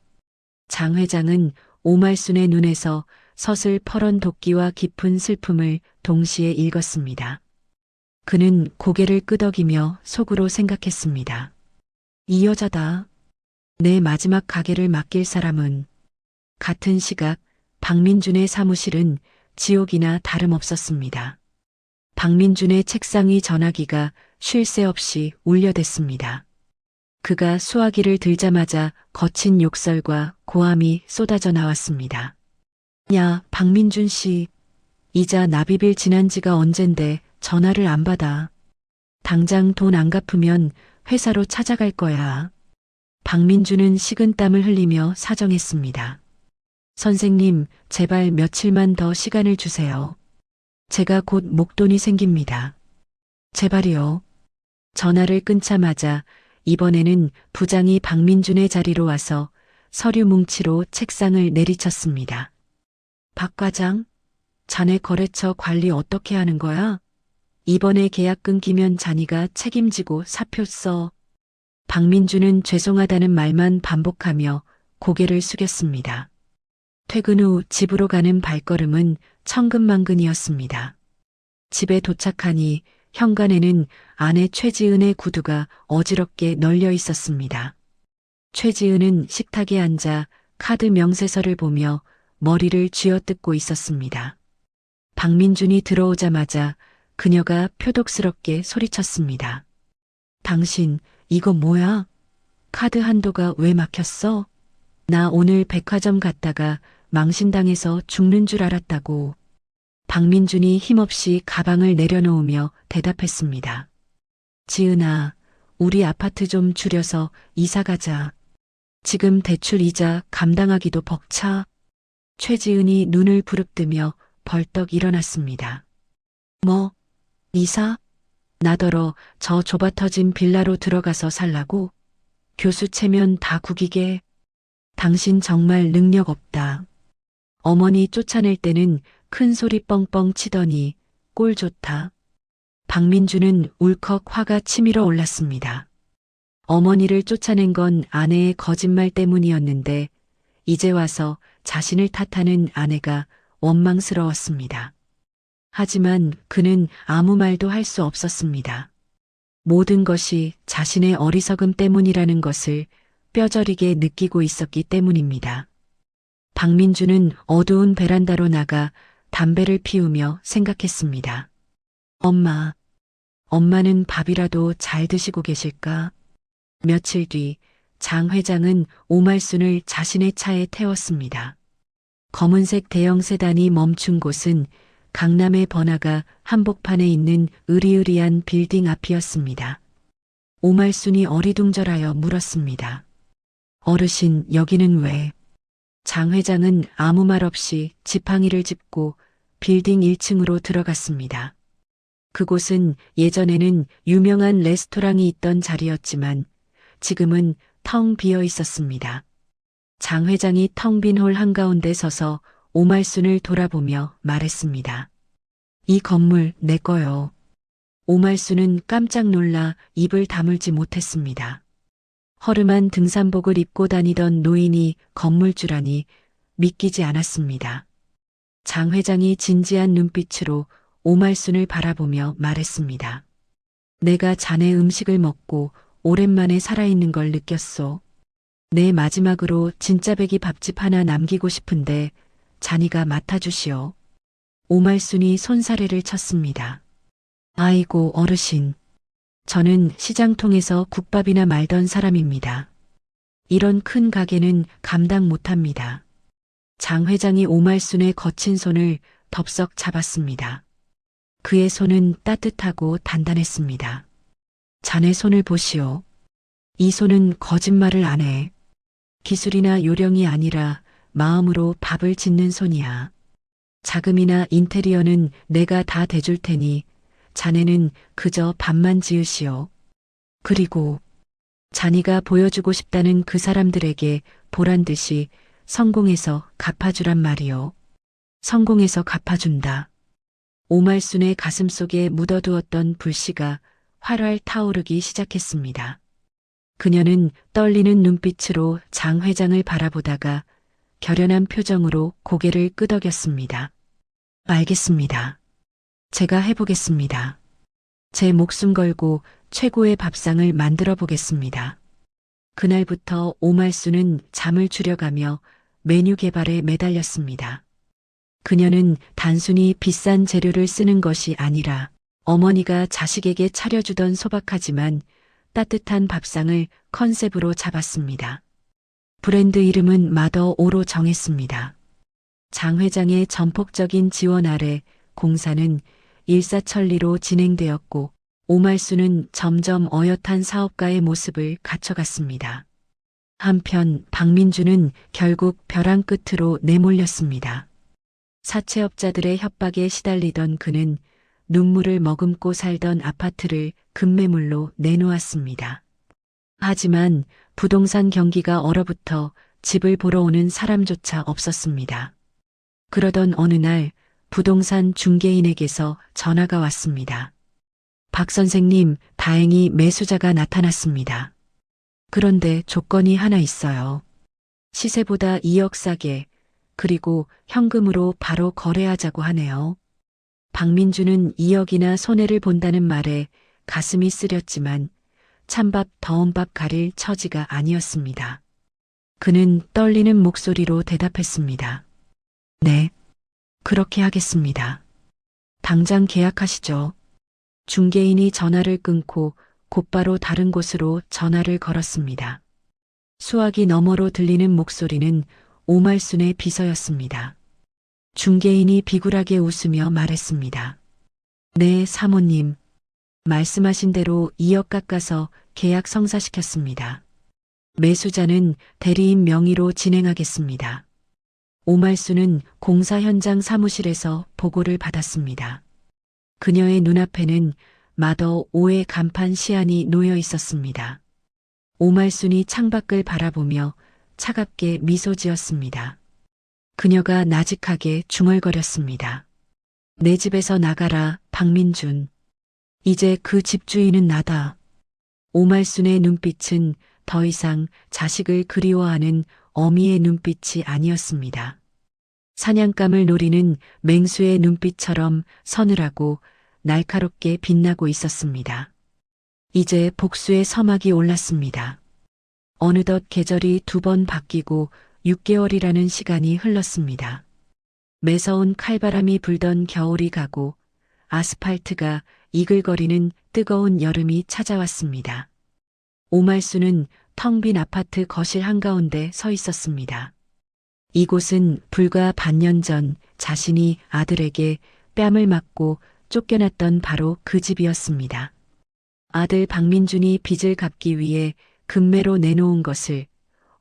장 회장은 오말순의 눈에서 서슬 퍼런 도끼와 깊은 슬픔을 동시에 읽었습니다. 그는 고개를 끄덕이며 속으로 생각했습니다. 이 여자다. 내 마지막 가게를 맡길 사람은. 같은 시각 박민준의 사무실은 지옥이나 다름없었습니다. 박민준의 책상 위 전화기가 쉴 새 없이 울려댔습니다. 그가 수화기를 들자마자 거친 욕설과 고함이 쏟아져 나왔습니다. 야, 박민준 씨. 이자 납입일 지난 지가 언젠데 전화를 안 받아. 당장 돈 안 갚으면 회사로 찾아갈 거야. 박민준은 식은땀을 흘리며 사정했습니다. 선생님, 제발 며칠만 더 시간을 주세요. 제가 곧 목돈이 생깁니다. 제발이요. 전화를 끊자마자 이번에는 부장이 박민준의 자리로 와서 서류 뭉치로 책상을 내리쳤습니다. 박 과장, 자네 거래처 관리 어떻게 하는 거야? 이번에 계약 끊기면 자네가 책임지고 사표 써. 박민준은 죄송하다는 말만 반복하며 고개를 숙였습니다. 퇴근 후 집으로 가는 발걸음은 천근만근이었습니다. 집에 도착하니 현관에는 아내 최지은의 구두가 어지럽게 널려 있었습니다. 최지은은 식탁에 앉아 카드 명세서를 보며 머리를 쥐어뜯고 있었습니다. 박민준이 들어오자마자 그녀가 표독스럽게 소리쳤습니다. 당신, 이거 뭐야? 카드 한도가 왜 막혔어? 나 오늘 백화점 갔다가 망신당해서 죽는 줄 알았다고. 박민준이 힘없이 가방을 내려놓으며 대답했습니다. 지은아, 우리 아파트 좀 줄여서 이사 가자. 지금 대출 이자 감당하기도 벅차. 최지은이 눈을 부릅뜨며 벌떡 일어났습니다. 뭐, 이사? 나더러 저 좁아터진 빌라로 들어가서 살라고? 교수 체면 다 구기게. 당신 정말 능력 없다. 어머니 쫓아낼 때는 큰 소리 뻥뻥 치더니 꼴 좋다. 박민주는 울컥 화가 치밀어 올랐습니다. 어머니를 쫓아낸 건 아내의 거짓말 때문이었는데 이제 와서 자신을 탓하는 아내가 원망스러웠습니다. 하지만 그는 아무 말도 할 수 없었습니다. 모든 것이 자신의 어리석음 때문이라는 것을 뼈저리게 느끼고 있었기 때문입니다. 박민주는 어두운 베란다로 나가 담배를 피우며 생각했습니다. 엄마는 밥이라도 잘 드시고 계실까? 며칠 뒤 장 회장은 오말순을 자신의 차에 태웠습니다. 검은색 대형 세단이 멈춘 곳은 강남의 번화가 한복판에 있는 으리으리한 빌딩 앞이었습니다. 오말순이 어리둥절하여 물었습니다. 어르신, 여기는 왜? 장 회장은 아무 말 없이 지팡이를 짚고 빌딩 1층으로 들어갔습니다. 그곳은 예전에는 유명한 레스토랑이 있던 자리였지만 지금은 텅 비어 있었습니다. 장 회장이 텅 빈 홀 한가운데 서서 오말순을 돌아보며 말했습니다. 이 건물 내 거요. 오말순은 깜짝 놀라 입을 다물지 못했습니다. 허름한 등산복을 입고 다니던 노인이 건물주라니 믿기지 않았습니다. 장 회장이 진지한 눈빛으로 오말순을 바라보며 말했습니다. 내가 자네 음식을 먹고 오랜만에 살아있는 걸 느꼈소. 내 마지막으로 진짜배기 밥집 하나 남기고 싶은데 자니가 맡아주시오. 오말순이 손사래를 쳤습니다. 아이고 어르신. 저는 시장통에서 국밥이나 말던 사람입니다. 이런 큰 가게는 감당 못합니다. 장 회장이 오말순의 거친 손을 덥석 잡았습니다. 그의 손은 따뜻하고 단단했습니다. 자네 손을 보시오. 이 손은 거짓말을 안 해. 기술이나 요령이 아니라 마음으로 밥을 짓는 손이야. 자금이나 인테리어는 내가 다 대줄 테니 자네는 그저 밥만 지으시오. 그리고 자네가 보여주고 싶다는 그 사람들에게 보란 듯이 성공해서 갚아주란 말이오. 성공해서 갚아준다. 오말순의 가슴속에 묻어두었던 불씨가 활활 타오르기 시작했습니다. 그녀는 떨리는 눈빛으로 장 회장을 바라보다가 결연한 표정으로 고개를 끄덕였습니다. 알겠습니다. 제가 해보겠습니다. 제 목숨 걸고 최고의 밥상을 만들어 보겠습니다. 그날부터 오말순은 잠을 줄여가며 메뉴 개발에 매달렸습니다. 그녀는 단순히 비싼 재료를 쓰는 것이 아니라 어머니가 자식에게 차려주던 소박하지만 따뜻한 밥상을 컨셉으로 잡았습니다. 브랜드 이름은 마더 오로 정했습니다. 장 회장의 전폭적인 지원 아래 공사는 일사천리로 진행되었고 오말순은 점점 어엿한 사업가의 모습을 갖춰갔습니다. 한편 박민주는 결국 벼랑 끝으로 내몰렸습니다. 사채업자들의 협박에 시달리던 그는 눈물을 머금고 살던 아파트를 급매물로 내놓았습니다. 하지만 부동산 경기가 얼어붙어 집을 보러 오는 사람조차 없었습니다. 그러던 어느 날 부동산 중개인에게서 전화가 왔습니다. 박 선생님, 다행히 매수자가 나타났습니다. 그런데 조건이 하나 있어요. 시세보다 2억 싸게, 그리고 현금으로 바로 거래하자고 하네요. 박민주는 2억이나 손해를 본다는 말에 가슴이 쓰렸지만 찬밥 더운 밥 가릴 처지가 아니었습니다. 그는 떨리는 목소리로 대답했습니다. 네, 그렇게 하겠습니다. 당장 계약하시죠. 중개인이 전화를 끊고 곧바로 다른 곳으로 전화를 걸었습니다. 수화기 너머로 들리는 목소리는 오말순의 비서였습니다. 중개인이 비굴하게 웃으며 말했습니다. 네, 사모님. 말씀하신 대로 2억 깎아서 계약 성사시켰습니다. 매수자는 대리인 명의로 진행하겠습니다. 오말순은 공사 현장 사무실에서 보고를 받았습니다. 그녀의 눈앞에는 마더 5의 간판 시안이 놓여 있었습니다. 오말순이 창밖을 바라보며 차갑게 미소 지었습니다. 그녀가 나직하게 중얼거렸습니다. 내 집에서 나가라, 박민준. 이제 그 집주인은 나다. 오말순의 눈빛은 더 이상 자식을 그리워하는 어미의 눈빛이 아니었습니다. 사냥감을 노리는 맹수의 눈빛처럼 서늘하고 날카롭게 빛나고 있었습니다. 이제 복수의 서막이 올랐습니다. 어느덧 계절이 2번 바뀌고 6개월이라는 시간이 흘렀습니다. 매서운 칼바람이 불던 겨울이 가고 아스팔트가 이글거리는 뜨거운 여름이 찾아왔습니다. 오말순은 텅 빈 아파트 거실 한가운데 서 있었습니다. 이곳은 불과 반년 전 자신이 아들에게 뺨을 맞고 쫓겨났던 바로 그 집이었습니다. 아들 박민준이 빚을 갚기 위해 금매로 내놓은 것을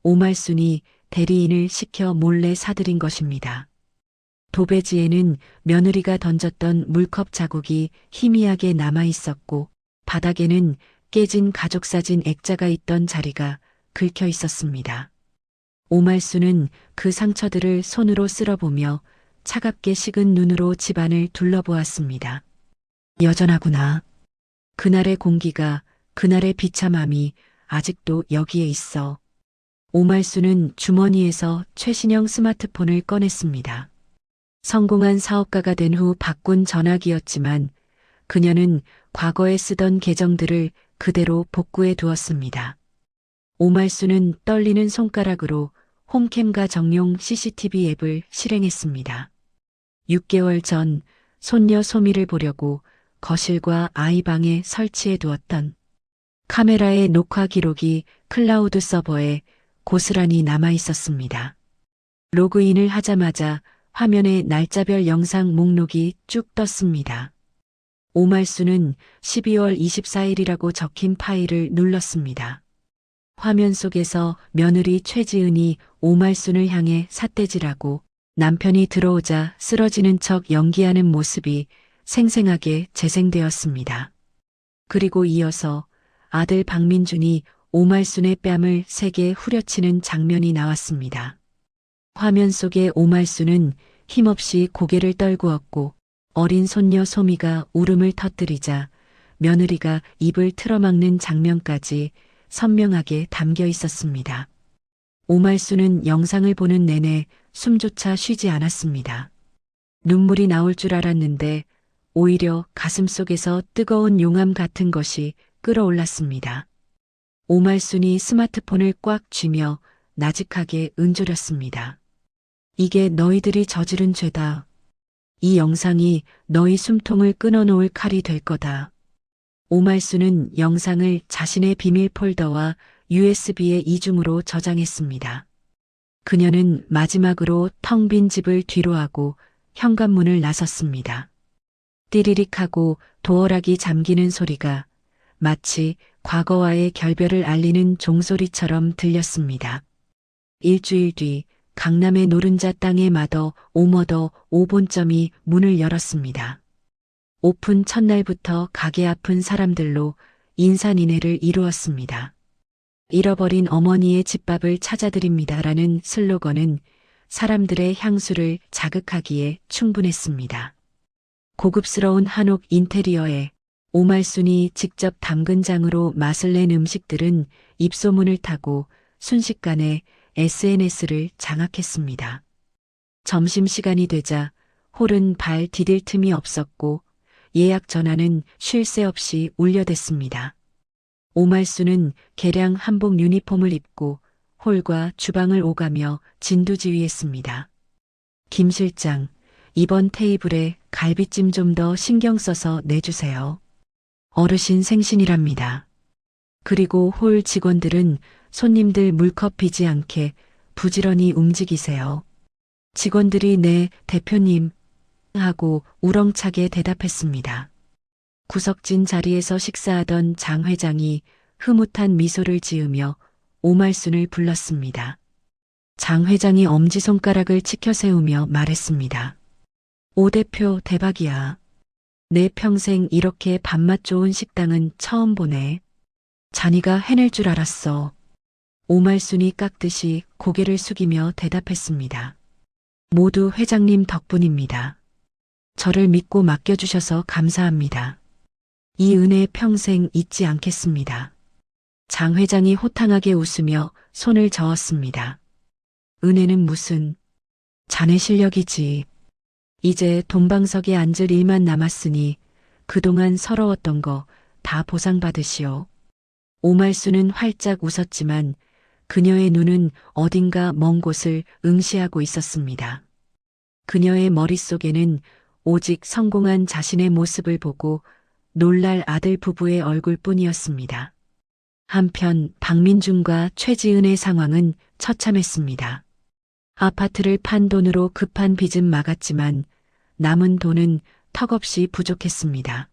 오말순이 대리인을 시켜 몰래 사들인 것입니다. 도배지에는 며느리가 던졌던 물컵 자국이 희미하게 남아 있었고 바닥에는 깨진 가족사진 액자가 있던 자리가 긁혀 있었습니다. 오말순은 그 상처들을 손으로 쓸어보며 차갑게 식은 눈으로 집안을 둘러보았습니다. 여전하구나. 그날의 공기가, 그날의 비참함이 아직도 여기에 있어. 오말순은 주머니에서 최신형 스마트폰을 꺼냈습니다. 성공한 사업가가 된 후 바꾼 전화기였지만 그녀는 과거에 쓰던 계정들을 그대로 복구해 두었습니다. 오말순은 떨리는 손가락으로 홈캠과 정용 CCTV 앱을 실행했습니다. 6개월 전 손녀 소미를 보려고 거실과 아이방에 설치해 두었던 카메라의 녹화 기록이 클라우드 서버에 고스란히 남아 있었습니다. 로그인을 하자마자 화면에 날짜별 영상 목록이 쭉 떴습니다. 오말순은 12월 24일이라고 적힌 파일을 눌렀습니다. 화면 속에서 며느리 최지은이 오말순을 향해 삿대질하고 남편이 들어오자 쓰러지는 척 연기하는 모습이 생생하게 재생되었습니다. 그리고 이어서 아들 박민준이 오말순의 뺨을 세게 후려치는 장면이 나왔습니다. 화면 속의 오말순은 힘없이 고개를 떨구었고 어린 손녀 소미가 울음을 터뜨리자 며느리가 입을 틀어막는 장면까지 선명하게 담겨 있었습니다. 오말순은 영상을 보는 내내 숨조차 쉬지 않았습니다. 눈물이 나올 줄 알았는데 오히려 가슴속에서 뜨거운 용암 같은 것이 끓어올랐습니다. 오말순이 스마트폰을 꽉 쥐며 나직하게 은조렸습니다. 이게 너희들이 저지른 죄다. 이 영상이 너희 숨통을 끊어놓을 칼이 될 거다. 오말순은 영상을 자신의 비밀 폴더와 USB에 이중으로 저장했습니다. 그녀는 마지막으로 텅 빈 집을 뒤로하고 현관문을 나섰습니다. 띠리릭하고 도어락이 잠기는 소리가 마치 과거와의 결별을 알리는 종소리처럼 들렸습니다. 일주일 뒤 강남의 노른자 땅의 마더 오머더 5본점이 문을 열었습니다. 오픈 첫날부터 가게 앞은 사람들로 인산인해를 이루었습니다. 잃어버린 어머니의 집밥을 찾아드립니다라는 슬로건은 사람들의 향수를 자극하기에 충분했습니다. 고급스러운 한옥 인테리어에 오말순이 직접 담근 장으로 맛을 낸 음식들은 입소문을 타고 순식간에 SNS를 장악했습니다. 점심시간이 되자 홀은 발 디딜 틈이 없었고 예약 전화는 쉴 새 없이 울려댔습니다. 오말순은 개량 한복 유니폼을 입고 홀과 주방을 오가며 진두지휘했습니다. 김 실장, 이번 테이블에 갈비찜 좀 더 신경 써서 내주세요. 어르신 생신이랍니다. 그리고 홀 직원들은 손님들 물컵 비지 않게 부지런히 움직이세요. 직원들이 네, 대표님 하고 우렁차게 대답했습니다. 구석진 자리에서 식사하던 장 회장이 흐뭇한 미소를 지으며 오말순을 불렀습니다. 장 회장이 엄지손가락을 치켜 세우며 말했습니다. 오 대표 대박이야. 내 평생 이렇게 밥맛 좋은 식당은 처음 보네. 자니가 해낼 줄 알았어. 오말순이 깎듯이 고개를 숙이며 대답했습니다. 모두 회장님 덕분입니다. 저를 믿고 맡겨주셔서 감사합니다. 이 은혜 평생 잊지 않겠습니다. 장 회장이 호탕하게 웃으며 손을 저었습니다. 은혜는 무슨, 자네 실력이지. 이제 돈방석에 앉을 일만 남았으니 그동안 서러웠던 거 다 보상받으시오. 오말순은 활짝 웃었지만 그녀의 눈은 어딘가 먼 곳을 응시하고 있었습니다. 그녀의 머릿속에는 오직 성공한 자신의 모습을 보고 놀랄 아들 부부의 얼굴뿐이었습니다. 한편 박민준과 최지은의 상황은 처참했습니다. 아파트를 판 돈으로 급한 빚은 막았지만 남은 돈은 턱없이 부족했습니다.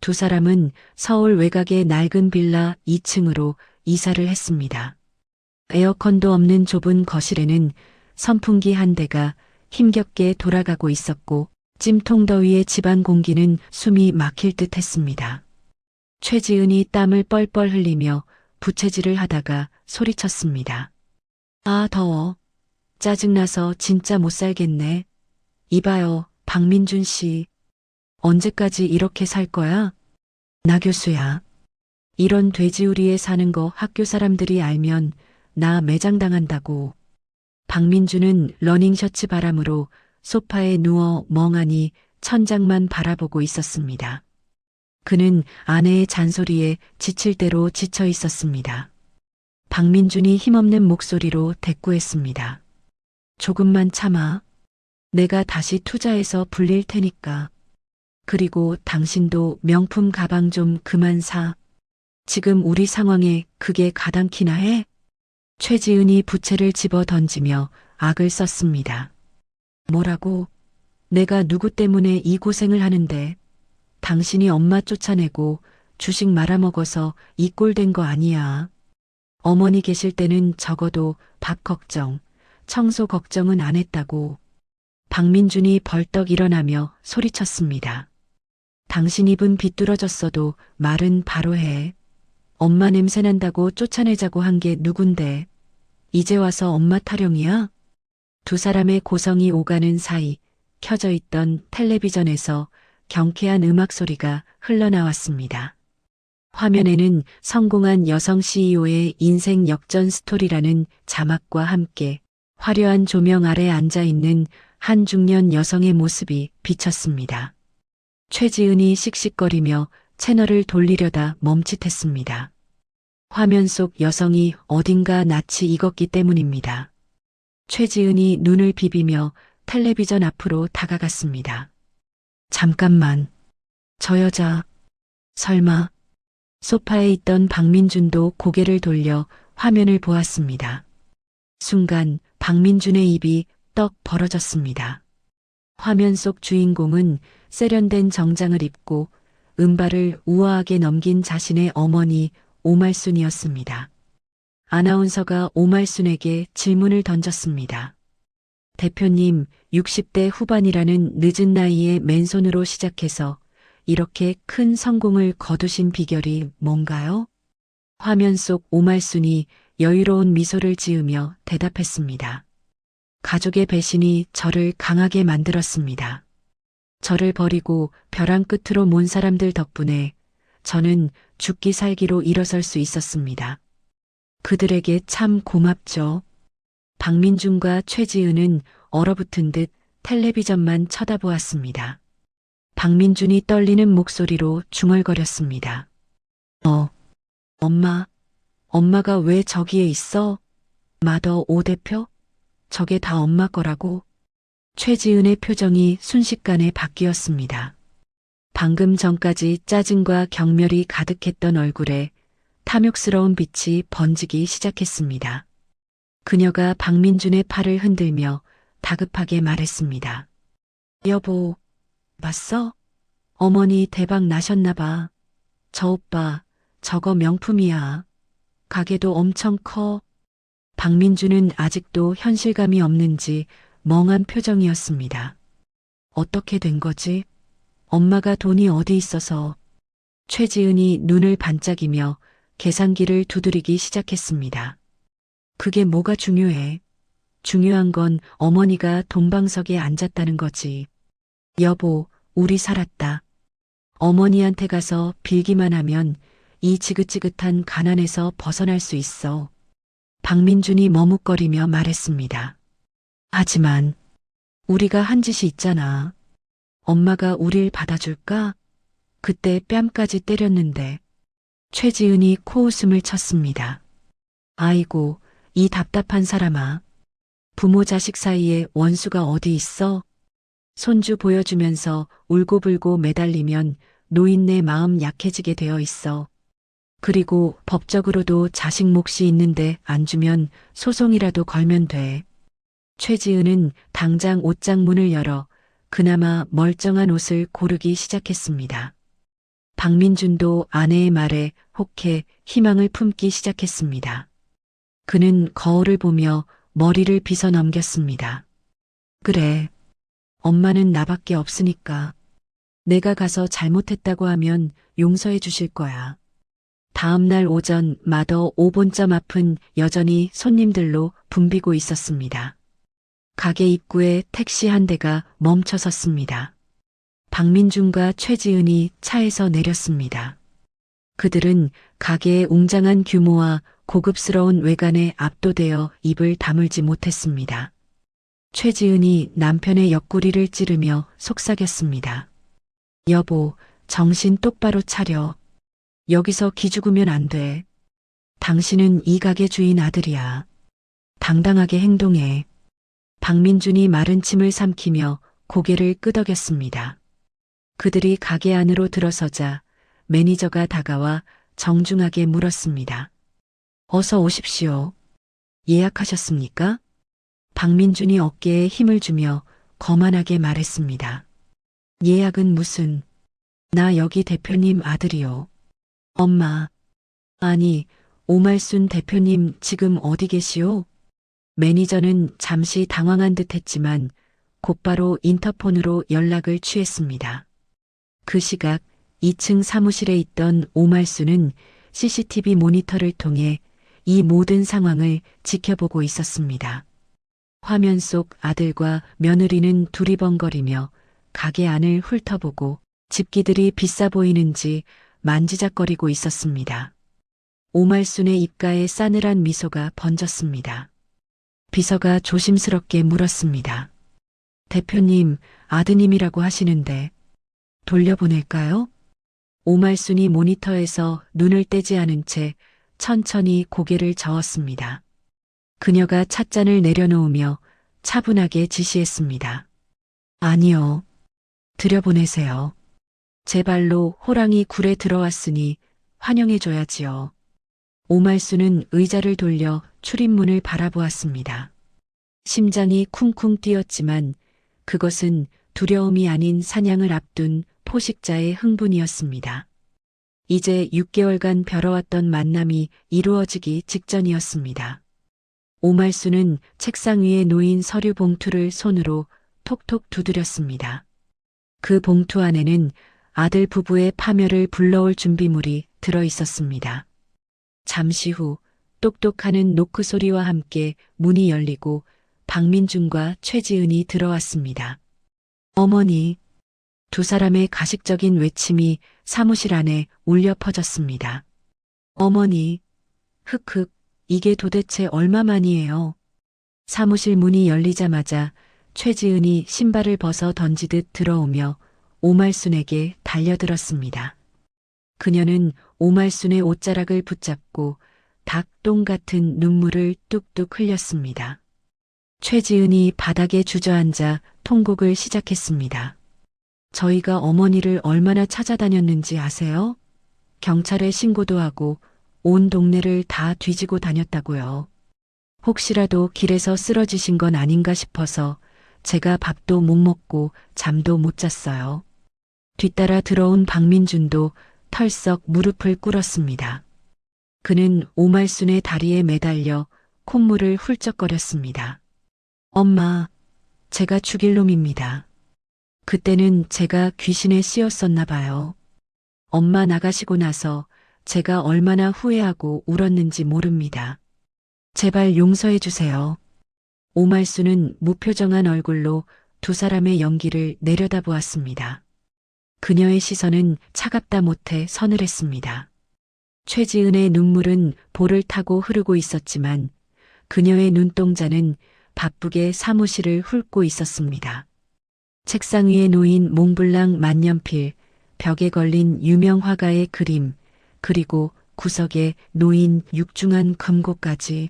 두 사람은 서울 외곽의 낡은 빌라 2층으로 이사를 했습니다. 에어컨도 없는 좁은 거실에는 선풍기 한 대가 힘겹게 돌아가고 있었고 찜통 더위에 집안 공기는 숨이 막힐 듯 했습니다. 최지은이 땀을 뻘뻘 흘리며 부채질을 하다가 소리쳤습니다. 아, 더워. 짜증나서 진짜 못 살겠네. 이봐요, 박민준 씨. 언제까지 이렇게 살 거야? 나 교수야. 이런 돼지우리에 사는 거 학교 사람들이 알면 나 매장당한다고. 박민준은 러닝셔츠 바람으로 소파에 누워 멍하니 천장만 바라보고 있었습니다. 그는 아내의 잔소리에 지칠 대로 지쳐 있었습니다. 박민준이 힘없는 목소리로 대꾸했습니다. 조금만 참아. 내가 다시 투자해서 불릴 테니까. 그리고 당신도 명품 가방 좀 그만 사. 지금 우리 상황에 그게 가당키나 해? 최지은이 부채를 집어 던지며 악을 썼습니다. 뭐라고? 내가 누구 때문에 이 고생을 하는데 당신이 엄마 쫓아내고 주식 말아먹어서 이 꼴 된 거 아니야. 어머니 계실 때는 적어도 밥 걱정, 청소 걱정은 안 했다고. 박민준이 벌떡 일어나며 소리쳤습니다. 당신 입은 비뚤어졌어도 말은 바로 해. 엄마 냄새 난다고 쫓아내자고 한 게 누군데. 이제 와서 엄마 타령이야? 두 사람의 고성이 오가는 사이 켜져 있던 텔레비전에서 경쾌한 음악 소리가 흘러나왔습니다. 화면에는 성공한 여성 CEO의 인생 역전 스토리라는 자막과 함께 화려한 조명 아래 앉아 있는 한 중년 여성의 모습이 비쳤습니다. 최지은이 씩씩거리며 채널을 돌리려다 멈칫했습니다. 화면 속 여성이 어딘가 낯이 익었기 때문입니다. 최지은이 눈을 비비며 텔레비전 앞으로 다가갔습니다. 잠깐만. 저 여자, 설마. 소파에 있던 박민준도 고개를 돌려 화면을 보았습니다. 순간 박민준의 입이 떡 벌어졌습니다. 화면 속 주인공은 세련된 정장을 입고 은발을 우아하게 넘긴 자신의 어머니 오말순이었습니다. 아나운서가 오말순에게 질문을 던졌습니다. 대표님, 60대 후반이라는 늦은 나이에 맨손으로 시작해서 이렇게 큰 성공을 거두신 비결이 뭔가요? 화면 속 오말순이 여유로운 미소를 지으며 대답했습니다. 가족의 배신이 저를 강하게 만들었습니다. 저를 버리고 벼랑 끝으로 몬 사람들 덕분에 저는 죽기 살기로 일어설 수 있었습니다. 그들에게 참 고맙죠. 박민준과 최지은은 얼어붙은 듯 텔레비전만 쳐다보았습니다. 박민준이 떨리는 목소리로 중얼거렸습니다. 엄마가 왜 저기에 있어? 마더 오 대표? 저게 다 엄마 거라고? 최지은의 표정이 순식간에 바뀌었습니다. 방금 전까지 짜증과 경멸이 가득했던 얼굴에 탐욕스러운 빛이 번지기 시작했습니다. 그녀가 박민준의 팔을 흔들며 다급하게 말했습니다. 여보, 봤어? 어머니 대박 나셨나 봐. 저 오빠, 저거 명품이야. 가게도 엄청 커. 박민준은 아직도 현실감이 없는지 멍한 표정이었습니다. 어떻게 된 거지? 엄마가 돈이 어디 있어서. 최지은이 눈을 반짝이며 계산기를 두드리기 시작했습니다. 그게 뭐가 중요해? 중요한 건 어머니가 돈방석에 앉았다는 거지. 여보, 우리 살았다. 어머니한테 가서 빌기만 하면 이 지긋지긋한 가난에서 벗어날 수 있어. 박민준이 머뭇거리며 말했습니다. 하지만 우리가 한 짓이 있잖아. 엄마가 우릴 받아줄까? 그때 뺨까지 때렸는데. 최지은이 코웃음을 쳤습니다. 아이고, 이 답답한 사람아. 부모 자식 사이에 원수가 어디 있어? 손주 보여주면서 울고불고 매달리면 노인네 마음 약해지게 되어 있어. 그리고 법적으로도 자식 몫이 있는데 안 주면 소송이라도 걸면 돼. 최지은은 당장 옷장 문을 열어 그나마 멀쩡한 옷을 고르기 시작했습니다. 박민준도 아내의 말에 혹해 희망을 품기 시작했습니다. 그는 거울을 보며 머리를 빗어 넘겼습니다. 그래. 엄마는 나밖에 없으니까. 내가 가서 잘못했다고 하면 용서해 주실 거야. 다음 날 오전 마더 5분점 앞은 여전히 손님들로 붐비고 있었습니다. 가게 입구에 택시 한 대가 멈춰 섰습니다. 박민준과 최지은이 차에서 내렸습니다. 그들은 가게의 웅장한 규모와 고급스러운 외관에 압도되어 입을 다물지 못했습니다. 최지은이 남편의 옆구리를 찌르며 속삭였습니다. 여보, 정신 똑바로 차려. 여기서 기죽으면 안 돼. 당신은 이 가게 주인 아들이야. 당당하게 행동해. 박민준이 마른 침을 삼키며 고개를 끄덕였습니다. 그들이 가게 안으로 들어서자 매니저가 다가와 정중하게 물었습니다. 어서 오십시오. 예약하셨습니까? 박민준이 어깨에 힘을 주며 거만하게 말했습니다. 예약은 무슨? 나 여기 대표님 아들이요. 엄마. 아니, 오말순 대표님 지금 어디 계시오? 매니저는 잠시 당황한 듯 했지만 곧바로 인터폰으로 연락을 취했습니다. 그 시각 2층 사무실에 있던 오말순은 CCTV 모니터를 통해 이 모든 상황을 지켜보고 있었습니다. 화면 속 아들과 며느리는 두리번거리며 가게 안을 훑어보고 집기들이 비싸 보이는지 만지작거리고 있었습니다. 오말순의 입가에 싸늘한 미소가 번졌습니다. 비서가 조심스럽게 물었습니다. 대표님, 아드님이라고 하시는데 돌려보낼까요? 오말순이 모니터에서 눈을 떼지 않은 채 천천히 고개를 저었습니다. 그녀가 찻잔을 내려놓으며 차분하게 지시했습니다. 아니요. 들여보내세요. 제 발로 호랑이 굴에 들어왔으니 환영해줘야지요. 오말순은 의자를 돌려 출입문을 바라보았습니다. 심장이 쿵쿵 뛰었지만 그것은 두려움이 아닌 사냥을 앞둔 포식자의 흥분이었습니다. 이제 6개월간 벼러왔던 만남이 이루어지기 직전이었습니다. 오말순은 책상 위에 놓인 서류 봉투를 손으로 톡톡 두드렸습니다. 그 봉투 안에는 아들 부부의 파멸을 불러올 준비물이 들어 있었습니다. 잠시 후 똑똑하는 노크 소리와 함께 문이 열리고 박민준과 최지은이 들어왔습니다. 어머니, 두 사람의 가식적인 외침이 사무실 안에 울려 퍼졌습니다. 어머니, 흑흑, 이게 도대체 얼마만이에요? 사무실 문이 열리자마자 최지은이 신발을 벗어 던지듯 들어오며 오말순에게 달려들었습니다. 그녀는 오말순의 옷자락을 붙잡고 닭똥 같은 눈물을 뚝뚝 흘렸습니다. 최지은이 바닥에 주저앉아 통곡을 시작했습니다. 저희가 어머니를 얼마나 찾아다녔는지 아세요? 경찰에 신고도 하고 온 동네를 다 뒤지고 다녔다고요. 혹시라도 길에서 쓰러지신 건 아닌가 싶어서 제가 밥도 못 먹고 잠도 못 잤어요. 뒤따라 들어온 박민준도 털썩 무릎을 꿇었습니다. 그는 오말순의 다리에 매달려 콧물을 훌쩍거렸습니다. 엄마, 제가 죽일 놈입니다. 그때는 제가 귀신에 씌었었나 봐요. 엄마 나가시고 나서 제가 얼마나 후회하고 울었는지 모릅니다. 제발 용서해 주세요. 오말순은 무표정한 얼굴로 두 사람의 연기를 내려다보았습니다. 그녀의 시선은 차갑다 못해 서늘했습니다. 최지은의 눈물은 볼을 타고 흐르고 있었지만 그녀의 눈동자는 바쁘게 사무실을 훑고 있었습니다. 책상 위에 놓인 몽블랑 만년필, 벽에 걸린 유명 화가의 그림, 그리고 구석에 놓인 육중한 금고까지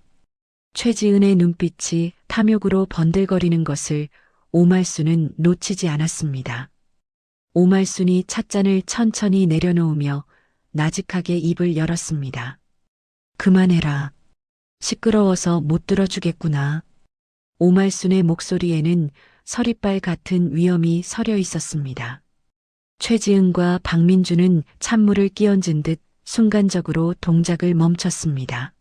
최지은의 눈빛이 탐욕으로 번들거리는 것을 오말순은 놓치지 않았습니다. 오말순이 찻잔을 천천히 내려놓으며 나직하게 입을 열었습니다. 그만해라. 시끄러워서 못 들어주겠구나. 오말순의 목소리에는 서리빨 같은 위험이 서려 있었습니다. 최지은과 박민주는 찬물을 끼얹은 듯 순간적으로 동작을 멈췄습니다.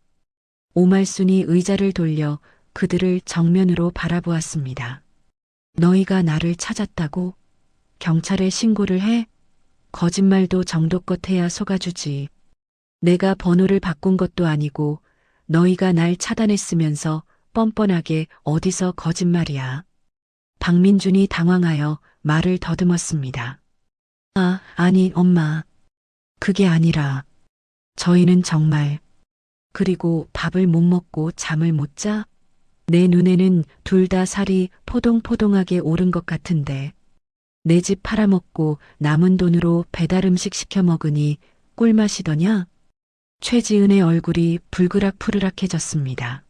오말순이 의자를 돌려 그들을 정면으로 바라보았습니다. 너희가 나를 찾았다고? 경찰에 신고를 해? 거짓말도 정도껏 해야 속아주지. 내가 번호를 바꾼 것도 아니고 너희가 날 차단했으면서 뻔뻔하게 어디서 거짓말이야. 박민준이 당황하여 말을 더듬었습니다. 아니 엄마. 그게 아니라 저희는 정말 그리고 밥을 못 먹고 잠을 못 자? 내 눈에는 둘 다 살이 포동포동하게 오른 것 같은데 내 집 팔아먹고 남은 돈으로 배달 음식 시켜 먹으니 꿀맛이더냐? 최지은의 얼굴이 불그락푸르락해졌습니다.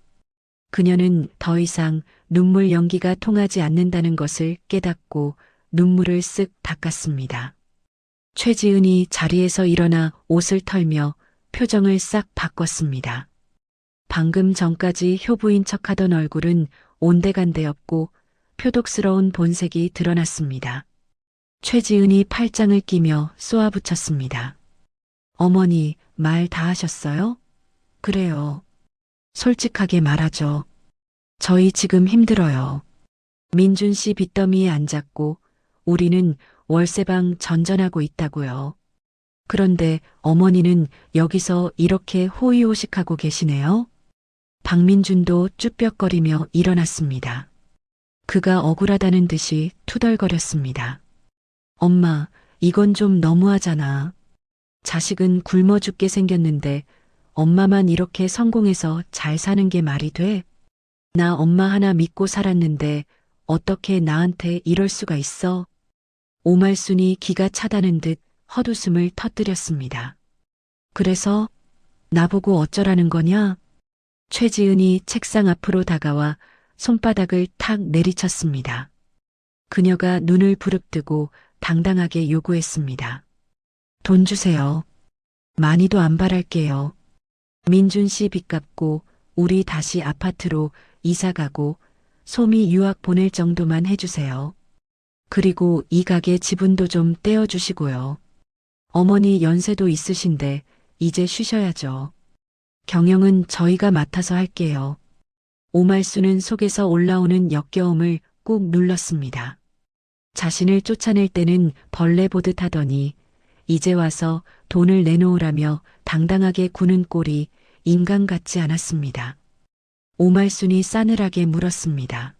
그녀는 더 이상 눈물 연기가 통하지 않는다는 것을 깨닫고 눈물을 쓱 닦았습니다. 최지은이 자리에서 일어나 옷을 털며 표정을 싹 바꿨습니다. 방금 전까지 효부인 척하던 얼굴은 온데간데없고 표독스러운 본색이 드러났습니다. 최지은이 팔짱을 끼며 쏘아붙였습니다. 어머니, 말 다 하셨어요? 그래요. 솔직하게 말하죠. 저희 지금 힘들어요. 민준 씨 빚더미에 앉았고 우리는 월세방 전전하고 있다고요. 그런데 어머니는 여기서 이렇게 호의호식하고 계시네요. 박민준도 쭈뼛거리며 일어났습니다. 그가 억울하다는 듯이 투덜거렸습니다. 엄마, 이건 좀 너무하잖아. 자식은 굶어 죽게 생겼는데 엄마만 이렇게 성공해서 잘 사는 게 말이 돼? 나 엄마 하나 믿고 살았는데 어떻게 나한테 이럴 수가 있어? 오말순이 기가 차다는 듯 헛웃음을 터뜨렸습니다. 그래서 나보고 어쩌라는 거냐? 최지은이 책상 앞으로 다가와 손바닥을 탁 내리쳤습니다. 그녀가 눈을 부릅뜨고 당당하게 요구했습니다. 돈 주세요. 많이도 안 바랄게요. 민준 씨 빚 갚고 우리 다시 아파트로 이사 가고 소미 유학 보낼 정도만 해주세요. 그리고 이 가게 지분도 좀 떼어주시고요. 어머니 연세도 있으신데 이제 쉬셔야죠. 경영은 저희가 맡아서 할게요. 오말수는 속에서 올라오는 역겨움을 꾹 눌렀습니다. 자신을 쫓아낼 때는 벌레 보듯 하더니 이제 와서 돈을 내놓으라며 당당하게 구는 꼴이 인간 같지 않았습니다. 오말순이 싸늘하게 물었습니다.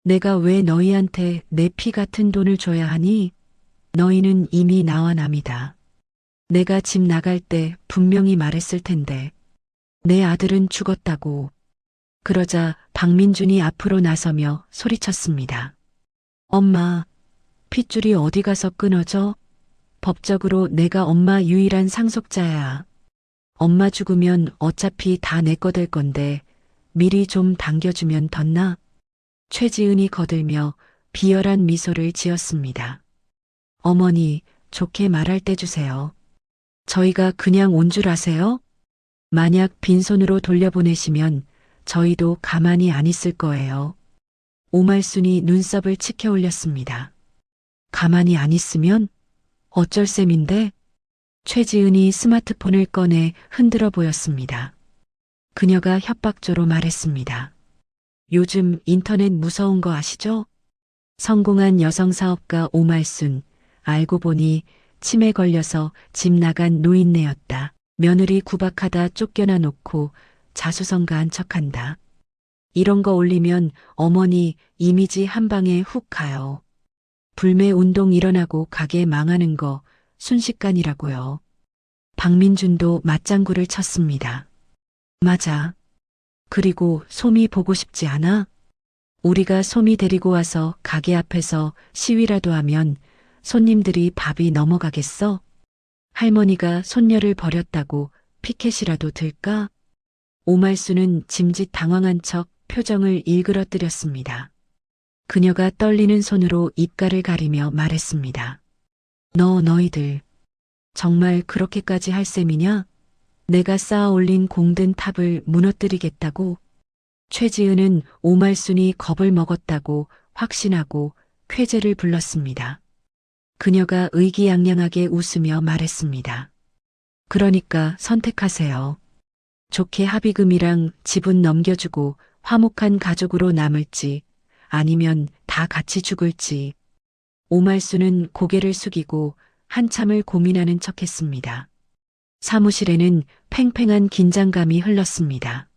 내가 왜 너희한테 내 피 같은 돈을 줘야 하니? 너희는 이미 나와 남이다. 내가 집 나갈 때 분명히 말했을 텐데. 내 아들은 죽었다고. 그러자 박민준이 앞으로 나서며 소리쳤습니다. 엄마, 핏줄이 어디 가서 끊어져? 법적으로 내가 엄마 유일한 상속자야. 엄마 죽으면 어차피 다 내 거 될 건데 미리 좀 당겨주면 덧나? 최지은이 거들며 비열한 미소를 지었습니다. 어머니, 좋게 말할 때 주세요. 저희가 그냥 온 줄 아세요? 만약 빈손으로 돌려보내시면 저희도 가만히 안 있을 거예요. 오말순이 눈썹을 치켜 올렸습니다. 가만히 안 있으면? 어쩔 셈인데? 최지은이 스마트폰을 꺼내 흔들어 보였습니다. 그녀가 협박조로 말했습니다. 요즘 인터넷 무서운 거 아시죠? 성공한 여성 사업가 오말순, 알고 보니 치매 걸려서 집 나간 노인네였다. 며느리 구박하다 쫓겨나 놓고 자수성가한 척한다. 이런 거 올리면 어머니 이미지 한 방에 훅 가요. 불매 운동 일어나고 가게 망하는 거 순식간이라고요. 박민준도 맞장구를 쳤습니다. 맞아. 그리고 소미 보고 싶지 않아? 우리가 소미 데리고 와서 가게 앞에서 시위라도 하면 손님들이 밥이 넘어가겠어? 할머니가 손녀를 버렸다고 피켓이라도 들까? 오말수는 짐짓 당황한 척 표정을 일그러뜨렸습니다. 그녀가 떨리는 손으로 입가를 가리며 말했습니다. 너희들 정말 그렇게까지 할 셈이냐? 내가 쌓아 올린 공든 탑을 무너뜨리겠다고? 최지은은 오말순이 겁을 먹었다고 확신하고 쾌재를 불렀습니다. 그녀가 의기양양하게 웃으며 말했습니다. 그러니까 선택하세요. 좋게 합의금이랑 지분 넘겨주고 화목한 가족으로 남을지 아니면 다 같이 죽을지. 오말수는 고개를 숙이고 한참을 고민하는 척했습니다. 사무실에는 팽팽한 긴장감이 흘렀습니다.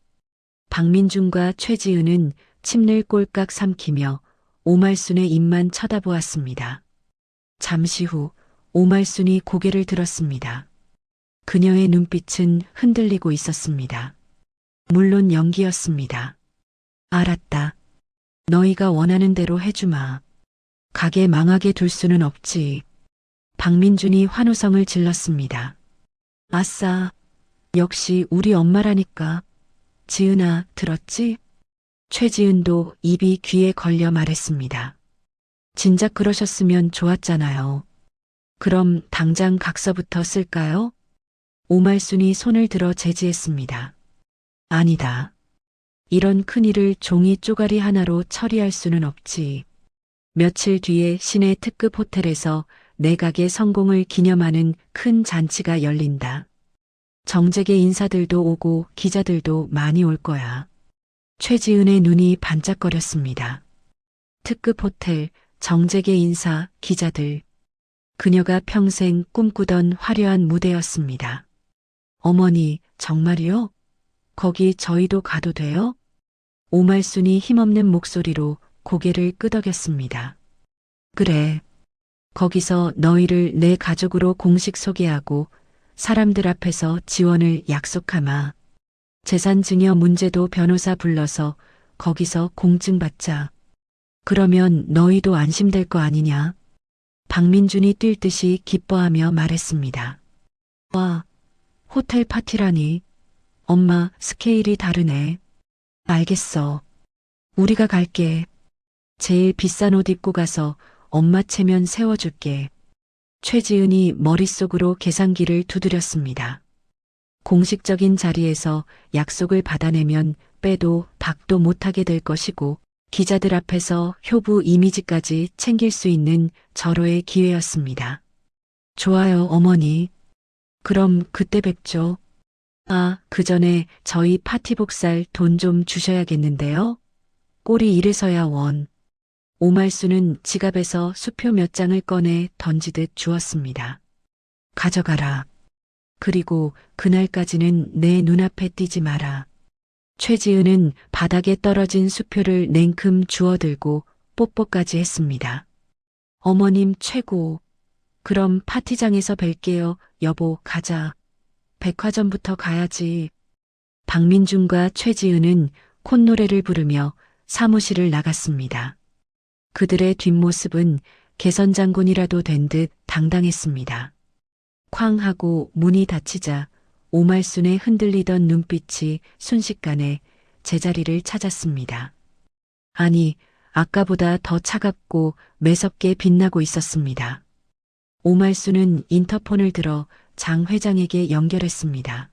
박민준과 최지은은 침을 꼴깍 삼키며 오말순의 입만 쳐다보았습니다. 잠시 후 오말순이 고개를 들었습니다. 그녀의 눈빛은 흔들리고 있었습니다. 물론 연기였습니다. 알았다. 너희가 원하는 대로 해주마. 가게 망하게 둘 수는 없지. 박민준이 환호성을 질렀습니다. 아싸. 역시 우리 엄마라니까. 지은아, 들었지? 최지은도 입이 귀에 걸려 말했습니다. 진작 그러셨으면 좋았잖아요. 그럼 당장 각서부터 쓸까요? 오말순이 손을 들어 제지했습니다. 아니다. 이런 큰일을 종이 쪼가리 하나로 처리할 수는 없지. 며칠 뒤에 시내 특급 호텔에서 내 가게 성공을 기념하는 큰 잔치가 열린다. 정재계 인사들도 오고 기자들도 많이 올 거야. 최지은의 눈이 반짝거렸습니다. 특급 호텔, 정재계 인사, 기자들. 그녀가 평생 꿈꾸던 화려한 무대였습니다. 어머니, 정말이요? 거기 저희도 가도 돼요? 오말순이 힘없는 목소리로 고개를 끄덕였습니다. 그래. 거기서 너희를 내 가족으로 공식 소개하고 사람들 앞에서 지원을 약속하마. 재산 증여 문제도 변호사 불러서 거기서 공증받자. 그러면 너희도 안심될 거 아니냐? 박민준이 뛸 듯이 기뻐하며 말했습니다. 와, 호텔 파티라니. 엄마, 스케일이 다르네. 알겠어. 우리가 갈게. 제일 비싼 옷 입고 가서 엄마 체면 세워줄게. 최지은이 머릿속으로 계산기를 두드렸습니다. 공식적인 자리에서 약속을 받아내면 빼도 박도 못하게 될 것이고 기자들 앞에서 효부 이미지까지 챙길 수 있는 절호의 기회였습니다. 좋아요, 어머니. 그럼 그때 뵙죠. 아, 그 전에 저희 파티복 살 돈 좀 주셔야겠는데요. 꼴이 이래서야 원. 오말수는 지갑에서 수표 몇 장을 꺼내 던지듯 주었습니다. 가져가라. 그리고 그날까지는 내 눈앞에 띄지 마라. 최지은은 바닥에 떨어진 수표를 냉큼 주워들고 뽀뽀까지 했습니다. 어머님 최고. 그럼 파티장에서 뵐게요. 여보, 가자. 백화점부터 가야지. 박민준과 최지은은 콧노래를 부르며 사무실을 나갔습니다. 그들의 뒷모습은 개선장군이라도 된 듯 당당했습니다. 쾅 하고 문이 닫히자 오말순의 흔들리던 눈빛이 순식간에 제자리를 찾았습니다. 아니, 아까보다 더 차갑고 매섭게 빛나고 있었습니다. 오말순은 인터폰을 들어 장 회장에게 연결했습니다.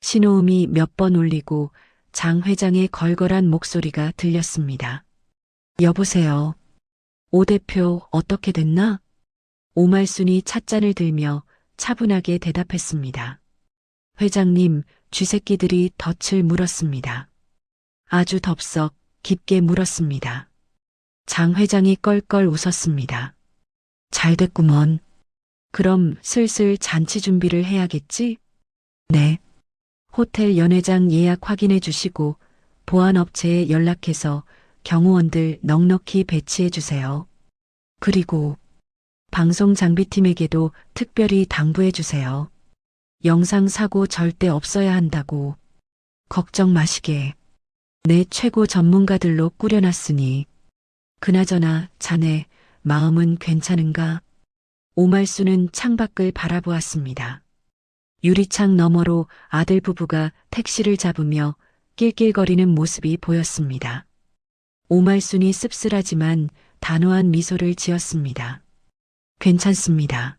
신호음이 몇 번 울리고 장 회장의 걸걸한 목소리가 들렸습니다. 여보세요. 오 대표 어떻게 됐나? 오말순이 찻잔을 들며 차분하게 대답했습니다. 회장님, 쥐새끼들이 덫을 물었습니다. 아주 덥석 깊게 물었습니다. 장 회장이 껄껄 웃었습니다. 잘 됐구먼. 그럼 슬슬 잔치 준비를 해야겠지? 네. 호텔 연회장 예약 확인해 주시고 보안업체에 연락해서 경호원들 넉넉히 배치해 주세요. 그리고 방송 장비팀에게도 특별히 당부해 주세요. 영상 사고 절대 없어야 한다고. 걱정 마시게. 내 최고 전문가들로 꾸려놨으니. 그나저나 자네 마음은 괜찮은가? 오말수는 창밖을 바라보았습니다. 유리창 너머로 아들 부부가 택시를 잡으며 낄낄거리는 모습이 보였습니다. 오말순이 씁쓸하지만 단호한 미소를 지었습니다. 괜찮습니다.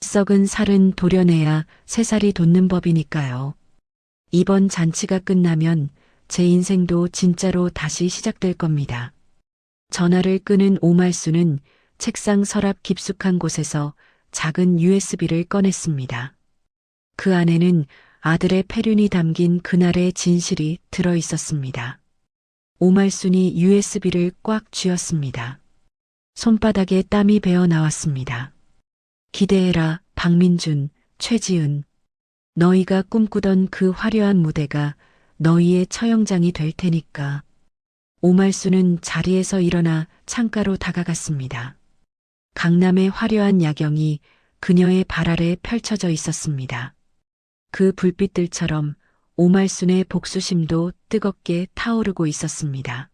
썩은 살은 도려내야 새살이 돋는 법이니까요. 이번 잔치가 끝나면 제 인생도 진짜로 다시 시작될 겁니다. 전화를 끄는 오말수는 책상 서랍 깊숙한 곳에서 작은 USB를 꺼냈습니다. 그 안에는 아들의 폐륜이 담긴 그날의 진실이 들어 있었습니다. 오말순이 USB를 꽉 쥐었습니다. 손바닥에 땀이 배어 나왔습니다. 기대해라, 박민준, 최지은. 너희가 꿈꾸던 그 화려한 무대가 너희의 처형장이 될 테니까. 오말수는 자리에서 일어나 창가로 다가갔습니다. 강남의 화려한 야경이 그녀의 발 아래 펼쳐져 있었습니다. 그 불빛들처럼 오말순의 복수심도 뜨겁게 타오르고 있었습니다.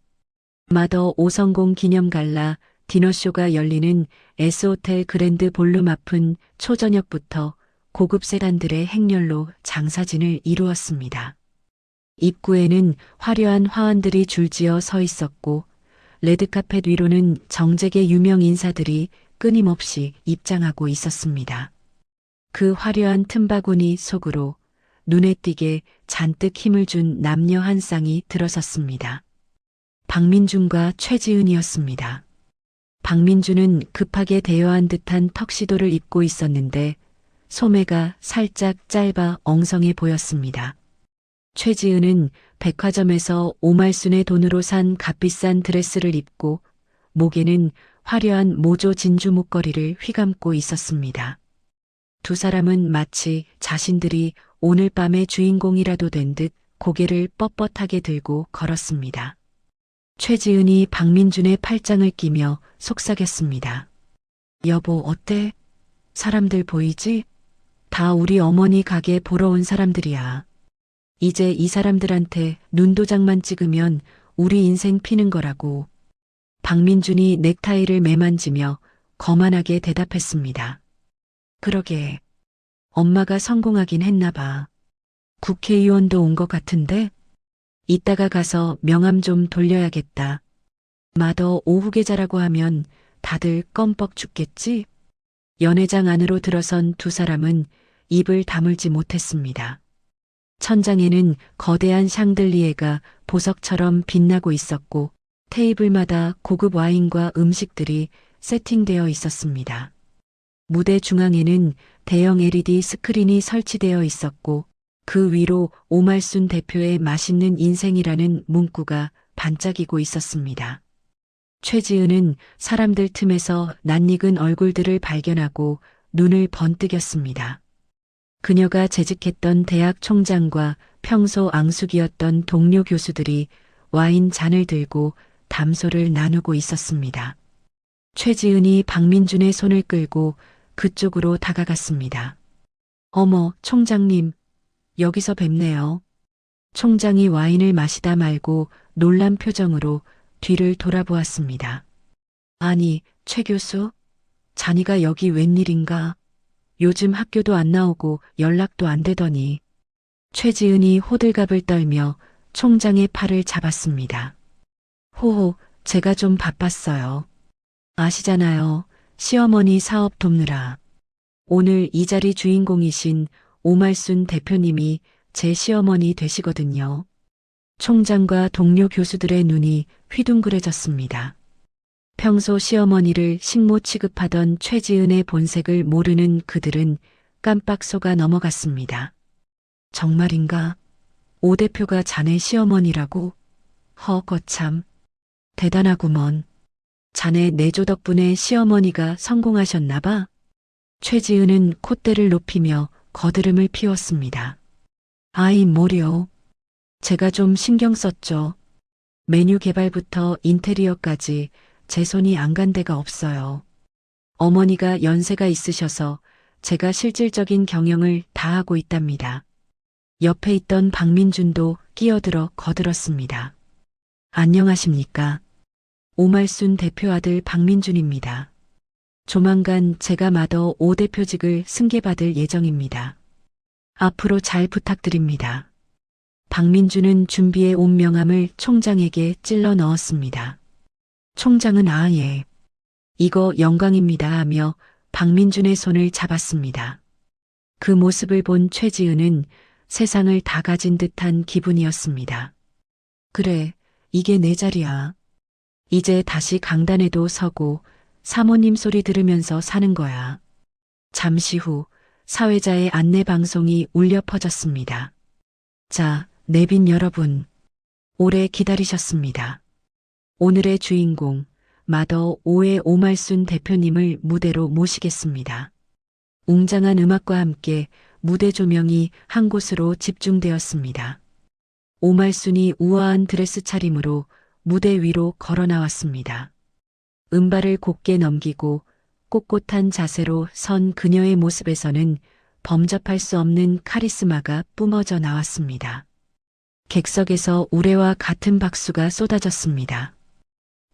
마더 5성공 기념갈라 디너쇼가 열리는 S호텔 그랜드 볼룸 앞은 초저녁부터 고급 세단들의 행렬로 장사진을 이루었습니다. 입구에는 화려한 화환들이 줄지어 서 있었고 레드카펫 위로는 정재계 유명 인사들이 끊임없이 입장하고 있었습니다. 그 화려한 틈바구니 속으로 눈에 띄게 잔뜩 힘을 준 남녀 한 쌍이 들어섰습니다. 박민준과 최지은이었습니다. 박민준은 급하게 대여한 듯한 턱시도를 입고 있었는데 소매가 살짝 짧아 엉성해 보였습니다. 최지은은 백화점에서 오말순의 돈으로 산 값비싼 드레스를 입고 목에는 화려한 모조 진주 목걸이를 휘감고 있었습니다. 두 사람은 마치 자신들이 오늘 밤의 주인공이라도 된 듯 고개를 뻣뻣하게 들고 걸었습니다. 최지은이 박민준의 팔짱을 끼며 속삭였습니다. 여보, 어때? 사람들 보이지? 다 우리 어머니 가게 보러 온 사람들이야. 이제 이 사람들한테 눈도장만 찍으면 우리 인생 피는 거라고. 박민준이 넥타이를 매만지며 거만하게 대답했습니다. 그러게. 엄마가 성공하긴 했나 봐. 국회의원도 온 것 같은데? 이따가 가서 명함 좀 돌려야겠다. 마더 오후 계좌라고 하면 다들 껌뻑 죽겠지? 연회장 안으로 들어선 두 사람은 입을 다물지 못했습니다. 천장에는 거대한 샹들리에가 보석처럼 빛나고 있었고 테이블마다 고급 와인과 음식들이 세팅되어 있었습니다. 무대 중앙에는 대형 LED 스크린이 설치되어 있었고 그 위로 오말순 대표의 맛있는 인생이라는 문구가 반짝이고 있었습니다. 최지은은 사람들 틈에서 낯익은 얼굴들을 발견하고 눈을 번뜩였습니다. 그녀가 재직했던 대학 총장과 평소 앙숙이었던 동료 교수들이 와인 잔을 들고 담소를 나누고 있었습니다. 최지은이 박민준의 손을 끌고 그쪽으로 다가갔습니다. 어머, 총장님, 여기서 뵙네요. 총장이 와인을 마시다 말고 놀란 표정으로 뒤를 돌아보았습니다. 아니, 최 교수? 자니가 여기 웬일인가? 요즘 학교도 안 나오고 연락도 안 되더니. 최지은이 호들갑을 떨며 총장의 팔을 잡았습니다. 호호, 제가 좀 바빴어요. 아시잖아요. 시어머니 사업 돕느라. 오늘 이 자리 주인공이신 오말순 대표님이 제 시어머니 되시거든요. 총장과 동료 교수들의 눈이 휘둥그레졌습니다. 평소 시어머니를 식모 취급하던 최지은의 본색을 모르는 그들은 깜빡 속아 넘어갔습니다. 정말인가? 오 대표가 자네 시어머니라고? 거참. 대단하구먼. 자네 내조 덕분에 시어머니가 성공하셨나 봐? 최지은은 콧대를 높이며 거드름을 피웠습니다. 아이 뭐려. 제가 좀 신경 썼죠. 메뉴 개발부터 인테리어까지 제 손이 안 간 데가 없어요. 어머니가 연세가 있으셔서 제가 실질적인 경영을 다 하고 있답니다. 옆에 있던 박민준도 끼어들어 거들었습니다. 안녕하십니까. 오말순 대표 아들 박민준입니다. 조만간 제가 마더 5대표직을 승계받을 예정입니다. 앞으로 잘 부탁드립니다. 박민준은 준비해 온 명함을 총장에게 찔러 넣었습니다. 총장은 아예 이거 영광입니다 하며 박민준의 손을 잡았습니다. 그 모습을 본 최지은은 세상을 다 가진 듯한 기분이었습니다. 그래, 이게 내 자리야. 이제 다시 강단에도 서고 사모님 소리 들으면서 사는 거야. 잠시 후 사회자의 안내 방송이 울려 퍼졌습니다. 자, 내빈 여러분. 오래 기다리셨습니다. 오늘의 주인공, 마더 오의 오말순 대표님을 무대로 모시겠습니다. 웅장한 음악과 함께 무대 조명이 한 곳으로 집중되었습니다. 오말순이 우아한 드레스 차림으로 무대 위로 걸어 나왔습니다. 음발을 곧게 넘기고 꼿꼿한 자세로 선 그녀의 모습에서는 범접할 수 없는 카리스마가 뿜어져 나왔습니다. 객석에서 우레와 같은 박수가 쏟아졌습니다.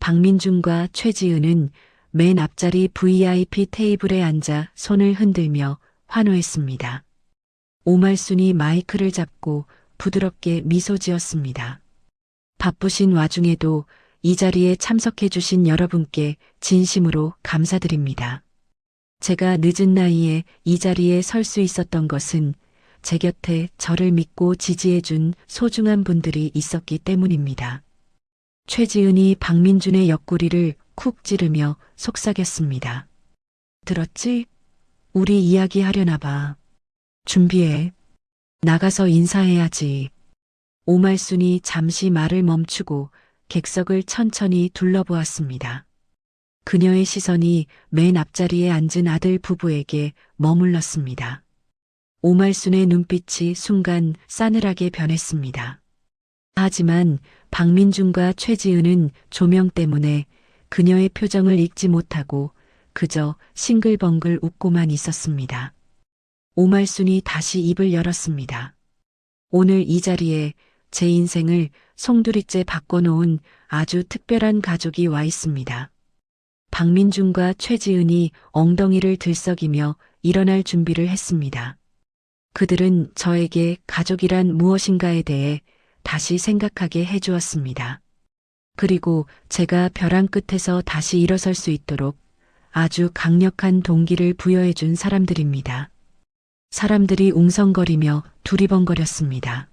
박민준과 최지은은 맨 앞자리 VIP 테이블에 앉아 손을 흔들며 환호했습니다. 오말순이 마이크를 잡고 부드럽게 미소 지었습니다. 바쁘신 와중에도 이 자리에 참석해 주신 여러분께 진심으로 감사드립니다. 제가 늦은 나이에 이 자리에 설 수 있었던 것은 제 곁에 저를 믿고 지지해 준 소중한 분들이 있었기 때문입니다. 최지은이 박민준의 옆구리를 쿡 찌르며 속삭였습니다. 들었지? 우리 이야기하려나 봐. 준비해. 나가서 인사해야지. 오말순이 잠시 말을 멈추고 객석을 천천히 둘러보았습니다. 그녀의 시선이 맨 앞자리에 앉은 아들 부부에게 머물렀습니다. 오말순의 눈빛이 순간 싸늘하게 변했습니다. 하지만 박민준과 최지은은 조명 때문에 그녀의 표정을 읽지 못하고 그저 싱글벙글 웃고만 있었습니다. 오말순이 다시 입을 열었습니다. 오늘 이 자리에 제 인생을 송두리째 바꿔놓은 아주 특별한 가족이 와 있습니다. 박민준과 최지은이 엉덩이를 들썩이며 일어날 준비를 했습니다. 그들은 저에게 가족이란 무엇인가에 대해 다시 생각하게 해주었습니다. 그리고 제가 벼랑 끝에서 다시 일어설 수 있도록 아주 강력한 동기를 부여해준 사람들입니다. 사람들이 웅성거리며 두리번거렸습니다.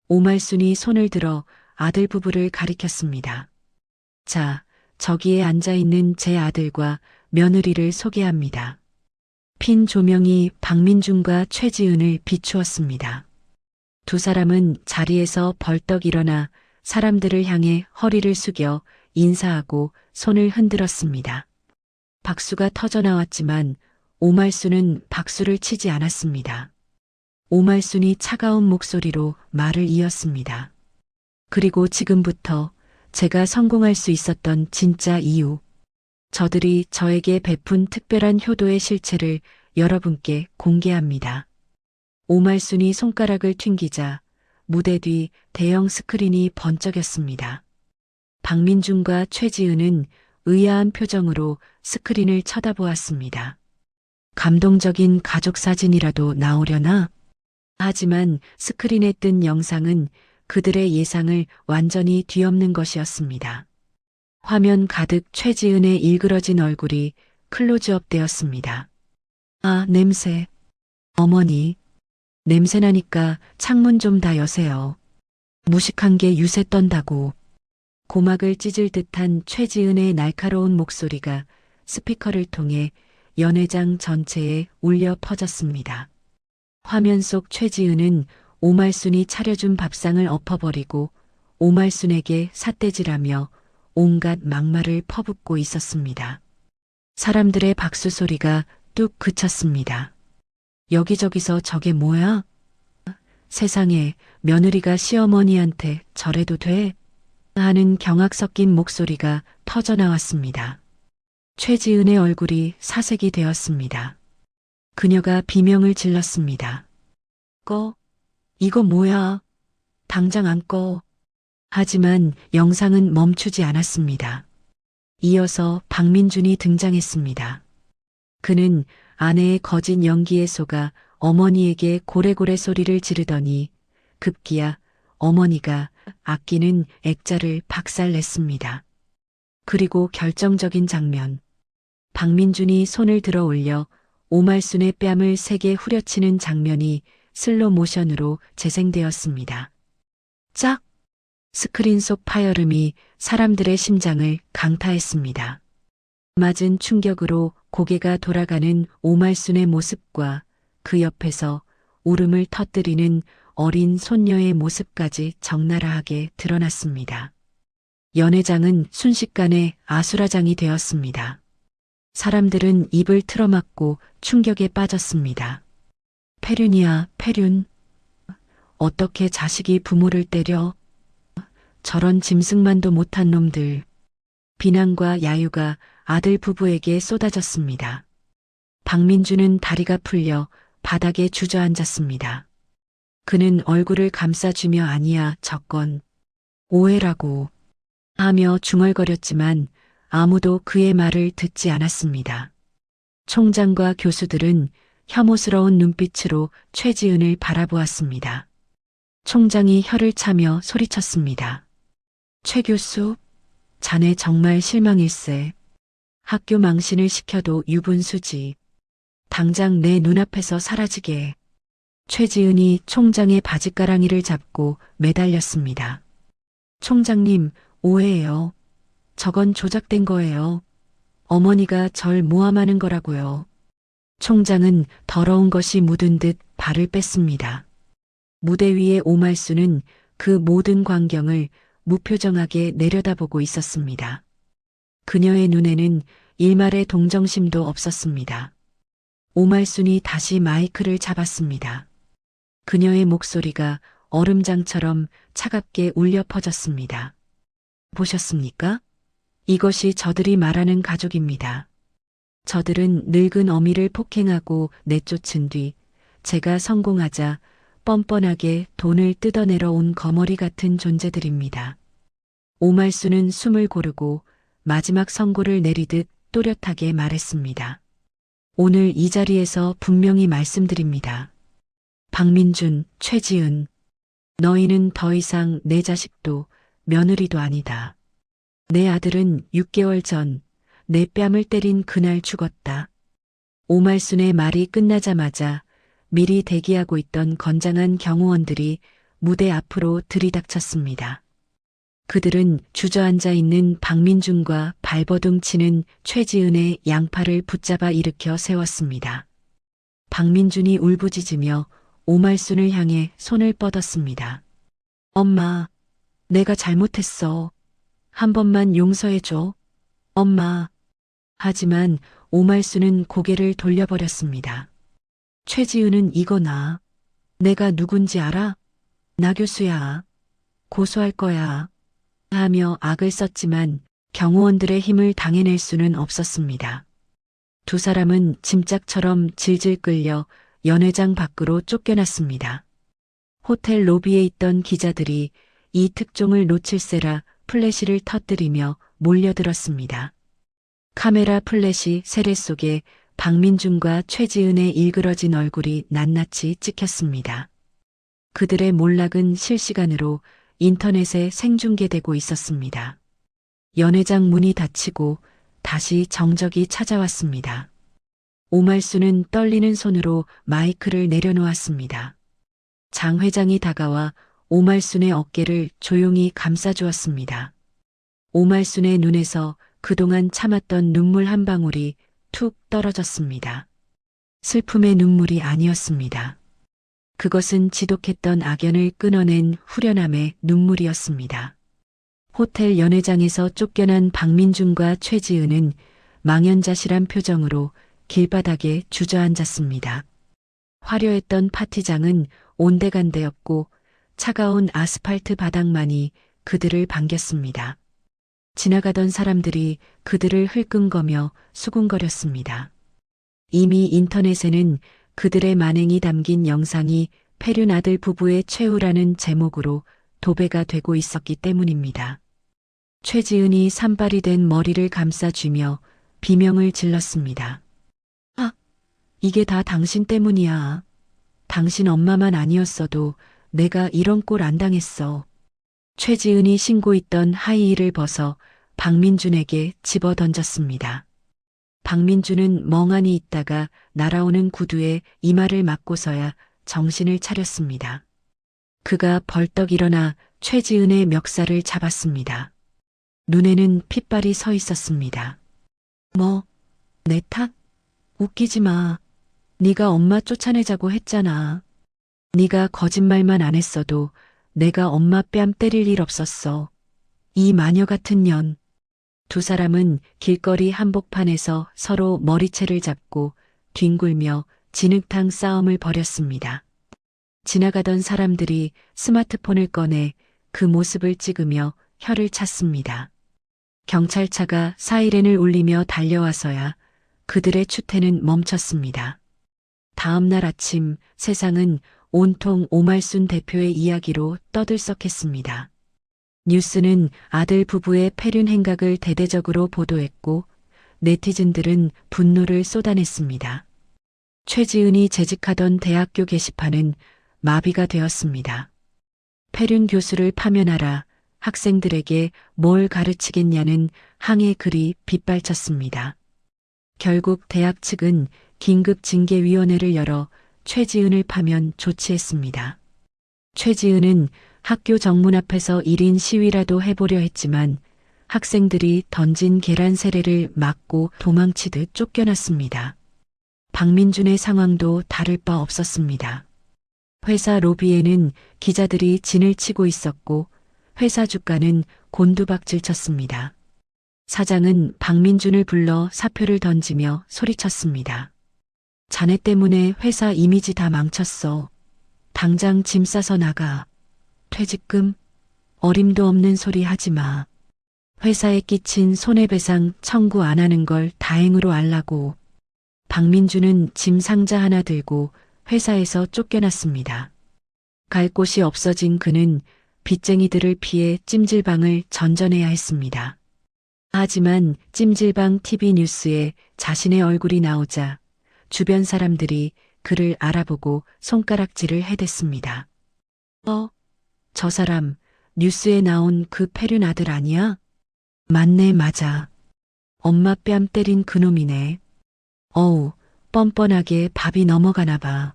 오말순이 손을 들어 아들 부부를 가리켰습니다. 자, 저기에 앉아있는 제 아들과 며느리를 소개합니다. 핀 조명이 박민준과 최지은을 비추었습니다. 두 사람은 자리에서 벌떡 일어나 사람들을 향해 허리를 숙여 인사하고 손을 흔들었습니다. 박수가 터져나왔지만 오말순은 박수를 치지 않았습니다. 오말순이 차가운 목소리로 말을 이었습니다. 그리고 지금부터 제가 성공할 수 있었던 진짜 이유, 저들이 저에게 베푼 특별한 효도의 실체를 여러분께 공개합니다. 오말순이 손가락을 튕기자 무대 뒤 대형 스크린이 번쩍였습니다. 박민준과 최지은은 의아한 표정으로 스크린을 쳐다보았습니다. 감동적인 가족 사진이라도 나오려나? 하지만 스크린에 뜬 영상은 그들의 예상을 완전히 뒤엎는 것이었습니다. 화면 가득 최지은의 일그러진 얼굴이 클로즈업 되었습니다. 아, 냄새. 어머니. 냄새나니까 창문 좀 다 여세요. 무식한 게 유세 떤다고. 고막을 찢을 듯한 최지은의 날카로운 목소리가 스피커를 통해 연회장 전체에 울려 퍼졌습니다. 화면 속 최지은은 오말순이 차려준 밥상을 엎어버리고 오말순에게 삿대질하며 온갖 막말을 퍼붓고 있었습니다. 사람들의 박수 소리가 뚝 그쳤습니다. 여기저기서 저게 뭐야? 세상에, 며느리가 시어머니한테 저래도 돼? 하는 경악 섞인 목소리가 터져나왔습니다. 최지은의 얼굴이 사색이 되었습니다. 그녀가 비명을 질렀습니다. 꺼? 이거 뭐야? 당장 안 꺼. 하지만 영상은 멈추지 않았습니다. 이어서 박민준이 등장했습니다. 그는 아내의 거짓 연기에 속아 어머니에게 고래고래 소리를 지르더니 급기야 어머니가 아끼는 액자를 박살냈습니다. 그리고 결정적인 장면. 박민준이 손을 들어 올려 오말순의 뺨을 세게 후려치는 장면이 슬로 모션으로 재생되었습니다. 짝! 스크린 속 파열음이 사람들의 심장을 강타했습니다. 맞은 충격으로 고개가 돌아가는 오말순의 모습과 그 옆에서 울음을 터뜨리는 어린 손녀의 모습까지 적나라하게 드러났습니다. 연회장은 순식간에 아수라장이 되었습니다. 사람들은 입을 틀어막고 충격에 빠졌습니다. 페륜이야, 페륜. 어떻게 자식이 부모를 때려? 저런 짐승만도 못한 놈들. 비난과 야유가 아들 부부에게 쏟아졌습니다. 박민주는 다리가 풀려 바닥에 주저앉았습니다. 그는 얼굴을 감싸주며 아니야, 저건 오해라고 하며 중얼거렸지만 아무도 그의 말을 듣지 않았습니다. 총장과 교수들은 혐오스러운 눈빛으로 최지은을 바라보았습니다. 총장이 혀를 차며 소리쳤습니다. 최 교수, 자네 정말 실망일세. 학교 망신을 시켜도 유분수지. 당장 내 눈앞에서 사라지게. 최지은이 총장의 바짓가랑이를 잡고 매달렸습니다. 총장님, 오해예요. 저건 조작된 거예요. 어머니가 절 모함하는 거라고요. 총장은 더러운 것이 묻은 듯 발을 뺐습니다. 무대 위의 오말수는 그 모든 광경을 무표정하게 내려다보고 있었습니다. 그녀의 눈에는 일말의 동정심도 없었습니다. 오말순이 다시 마이크를 잡았습니다. 그녀의 목소리가 얼음장처럼 차갑게 울려 퍼졌습니다. 보셨습니까? 이것이 저들이 말하는 가족입니다. 저들은 늙은 어미를 폭행하고 내쫓은 뒤 제가 성공하자 뻔뻔하게 돈을 뜯어내러 온 거머리 같은 존재들입니다. 오말수는 숨을 고르고 마지막 선고를 내리듯 또렷하게 말했습니다. 오늘 이 자리에서 분명히 말씀드립니다. 박민준, 최지은, 너희는 더 이상 내 자식도 며느리도 아니다. 내 아들은 6개월 전 내 뺨을 때린 그날 죽었다. 오말순의 말이 끝나자마자 미리 대기하고 있던 건장한 경호원들이 무대 앞으로 들이닥쳤습니다. 그들은 주저앉아 있는 박민준과 발버둥 치는 최지은의 양팔을 붙잡아 일으켜 세웠습니다. 박민준이 울부짖으며 오말순을 향해 손을 뻗었습니다. 엄마, 내가 잘못했어. 한 번만 용서해줘. 엄마. 하지만 오말순은 고개를 돌려버렸습니다. 최지은은 이거나. 내가 누군지 알아? 나 교수야. 고소할 거야. 하며 악을 썼지만 경호원들의 힘을 당해낼 수는 없었습니다. 두 사람은 짐짝처럼 질질 끌려 연회장 밖으로 쫓겨났습니다. 호텔 로비에 있던 기자들이 이 특종을 놓칠세라 플래시를 터뜨리며 몰려들었습니다. 카메라 플래시 세례 속에 박민준과 최지은의 일그러진 얼굴이 낱낱이 찍혔습니다. 그들의 몰락은 실시간으로 인터넷에 생중계되고 있었습니다. 연회장 문이 닫히고 다시 정적이 찾아왔습니다. 오말수는 떨리는 손으로 마이크를 내려놓았습니다. 장 회장이 다가와 오말순의 어깨를 조용히 감싸주었습니다. 오말순의 눈에서 그동안 참았던 눈물 한 방울이 툭 떨어졌습니다. 슬픔의 눈물이 아니었습니다. 그것은 지독했던 악연을 끊어낸 후련함의 눈물이었습니다. 호텔 연회장에서 쫓겨난 박민준과 최지은은 망연자실한 표정으로 길바닥에 주저앉았습니다. 화려했던 파티장은 온데간데였고 차가운 아스팔트 바닥만이 그들을 반겼습니다. 지나가던 사람들이 그들을 흘끔거며 수군거렸습니다. 이미 인터넷에는 그들의 만행이 담긴 영상이 페륜 아들 부부의 최후라는 제목으로 도배가 되고 있었기 때문입니다. 최지은이 산발이 된 머리를 감싸쥐며 비명을 질렀습니다. 아, 이게 다 당신 때문이야. 당신 엄마만 아니었어도 내가 이런 꼴 안 당했어. 최지은이 신고 있던 하이힐을 벗어 박민준에게 집어 던졌습니다. 박민준은 멍하니 있다가 날아오는 구두에 이마를 맞고서야 정신을 차렸습니다. 그가 벌떡 일어나 최지은의 멱살을 잡았습니다. 눈에는 핏발이 서 있었습니다. 뭐, 내 탓? 웃기지 마. 네가 엄마 쫓아내자고 했잖아. 네가 거짓말만 안 했어도 내가 엄마 뺨 때릴 일 없었어. 이 마녀 같은 년. 두 사람은 길거리 한복판에서 서로 머리채를 잡고 뒹굴며 진흙탕 싸움을 벌였습니다. 지나가던 사람들이 스마트폰을 꺼내 그 모습을 찍으며 혀를 찼습니다. 경찰차가 사이렌을 울리며 달려와서야 그들의 추태는 멈췄습니다. 다음 날 아침 세상은 온통 오말순 대표의 이야기로 떠들썩했습니다. 뉴스는 아들 부부의 폐륜 행각을 대대적으로 보도했고 네티즌들은 분노를 쏟아냈습니다. 최지은이 재직하던 대학교 게시판은 마비가 되었습니다. 폐륜 교수를 파면하라, 학생들에게 뭘 가르치겠냐는 항의 글이 빗발쳤습니다. 결국 대학 측은 긴급징계위원회를 열어 최지은을 파면 조치했습니다. 최지은은 학교 정문 앞에서 1인 시위라도 해보려 했지만 학생들이 던진 계란 세례를 맞고 도망치듯 쫓겨났습니다. 박민준의 상황도 다를 바 없었습니다. 회사 로비에는 기자들이 진을 치고 있었고 회사 주가는 곤두박질 쳤습니다. 사장은 박민준을 불러 사표를 던지며 소리쳤습니다. 자네 때문에 회사 이미지 다 망쳤어. 당장 짐 싸서 나가. 퇴직금? 어림도 없는 소리 하지 마. 회사에 끼친 손해배상 청구 안 하는 걸 다행으로 알라고. 박민준은 짐 상자 하나 들고 회사에서 쫓겨났습니다. 갈 곳이 없어진 그는 빚쟁이들을 피해 찜질방을 전전해야 했습니다. 하지만 찜질방 TV 뉴스에 자신의 얼굴이 나오자 주변 사람들이 그를 알아보고 손가락질을 해댔습니다. 저 사람 뉴스에 나온 그 폐륜 아들 아니야? 맞네, 맞아. 엄마 뺨 때린 그놈이네. 어우, 뻔뻔하게 밥이 넘어가나 봐.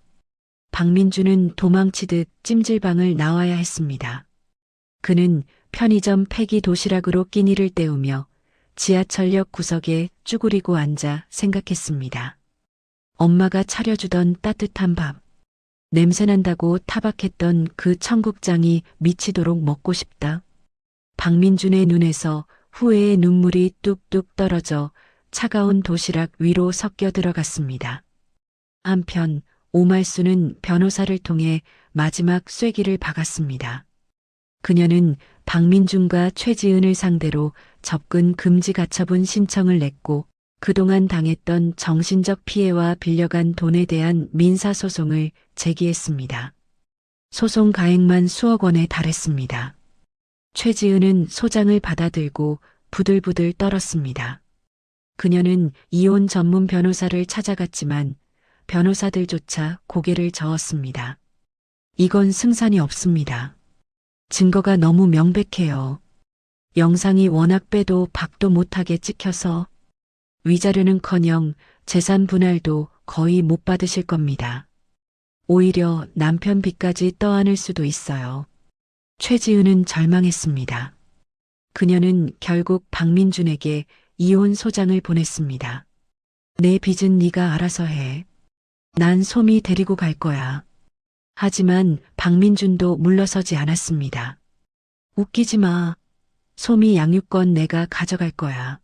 박민주는 도망치듯 찜질방을 나와야 했습니다. 그는 편의점 폐기 도시락으로 끼니를 때우며 지하철역 구석에 쭈그리고 앉아 생각했습니다. 엄마가 차려주던 따뜻한 밥, 냄새난다고 타박했던 그 청국장이 미치도록 먹고 싶다. 박민준의 눈에서 후회의 눈물이 뚝뚝 떨어져 차가운 도시락 위로 섞여 들어갔습니다. 한편 오말수는 변호사를 통해 마지막 쐐기를 박았습니다. 그녀는 박민준과 최지은을 상대로 접근 금지 가처분 신청을 냈고 그동안 당했던 정신적 피해와 빌려간 돈에 대한 민사소송을 제기했습니다. 소송 가액만 수억 원에 달했습니다. 최지은은 소장을 받아들고 부들부들 떨었습니다. 그녀는 이혼 전문 변호사를 찾아갔지만 변호사들조차 고개를 저었습니다. 이건 승산이 없습니다. 증거가 너무 명백해요. 영상이 워낙 빼도 박도 못하게 찍혀서 위자료는커녕 재산 분할도 거의 못 받으실 겁니다. 오히려 남편 빚까지 떠안을 수도 있어요. 최지은은 절망했습니다. 그녀는 결국 박민준에게 이혼 소장을 보냈습니다. 내 빚은 네가 알아서 해. 난 솜이 데리고 갈 거야. 하지만 박민준도 물러서지 않았습니다. 웃기지 마. 솜이 양육권 내가 가져갈 거야.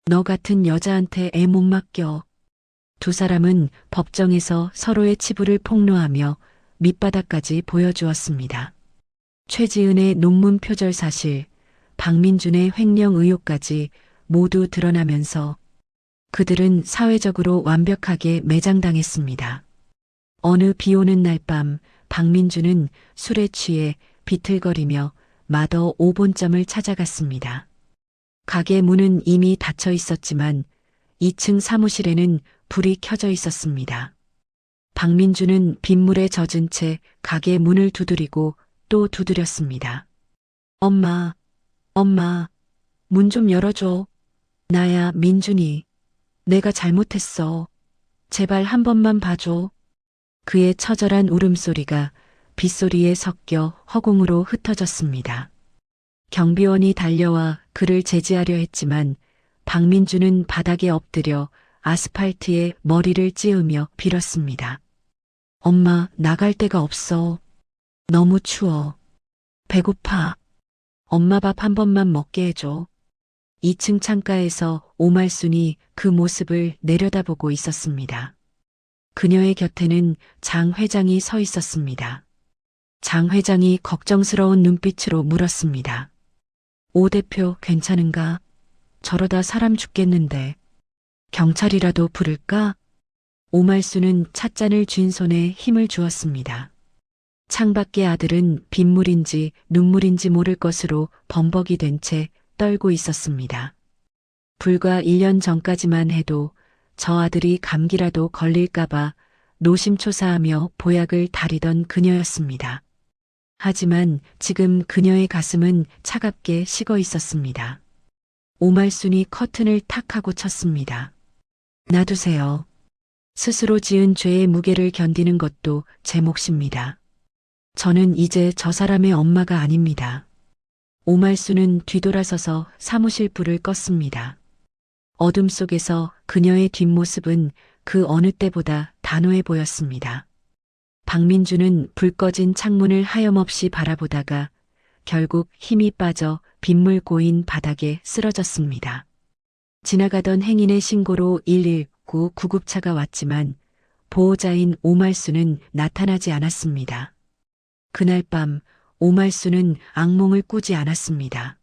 너 같은 여자한테 애 못 맡겨. 두 사람은 법정에서 서로의 치부를 폭로하며 밑바닥까지 보여주었습니다. 최지은의 논문 표절 사실, 박민준의 횡령 의혹까지 모두 드러나면서 그들은 사회적으로 완벽하게 매장당했습니다. 어느 비 오는 날 밤 박민준은 술에 취해 비틀거리며 마더 5본점을 찾아갔습니다. 가게 문은 이미 닫혀 있었지만 2층 사무실에는 불이 켜져 있었습니다. 박민준은 빗물에 젖은 채 가게 문을 두드리고 또 두드렸습니다. 엄마, 문 좀 열어줘. 나야, 민준이. 내가 잘못했어. 제발 한 번만 봐줘. 그의 처절한 울음소리가 빗소리에 섞여 허공으로 흩어졌습니다. 경비원이 달려와 그를 제지하려 했지만 박민주는 바닥에 엎드려 아스팔트에 머리를 찌으며 빌었습니다. 엄마, 나갈 데가 없어. 너무 추워. 배고파. 엄마 밥 한 번만 먹게 해줘. 2층 창가에서 오말순이 그 모습을 내려다보고 있었습니다. 그녀의 곁에는 장 회장이 서 있었습니다. 장 회장이 걱정스러운 눈빛으로 물었습니다. 오 대표 괜찮은가? 저러다 사람 죽겠는데. 경찰이라도 부를까? 오말순은 찻잔을 쥔 손에 힘을 주었습니다. 창밖의 아들은 빗물인지 눈물인지 모를 것으로 범벅이 된 채 떨고 있었습니다. 불과 1년 전까지만 해도 저 아들이 감기라도 걸릴까봐 노심초사하며 보약을 다리던 그녀였습니다. 하지만 지금 그녀의 가슴은 차갑게 식어 있었습니다. 오말순이 커튼을 탁 하고 쳤습니다. 놔두세요. 스스로 지은 죄의 무게를 견디는 것도 제 몫입니다. 저는 이제 저 사람의 엄마가 아닙니다. 오말순은 뒤돌아서서 사무실 불을 껐습니다. 어둠 속에서 그녀의 뒷모습은 그 어느 때보다 단호해 보였습니다. 박민주는 불 꺼진 창문을 하염없이 바라보다가 결국 힘이 빠져 빗물 고인 바닥에 쓰러졌습니다. 지나가던 행인의 신고로 119 구급차가 왔지만 보호자인 오말순은 나타나지 않았습니다. 그날 밤 오말순은 악몽을 꾸지 않았습니다.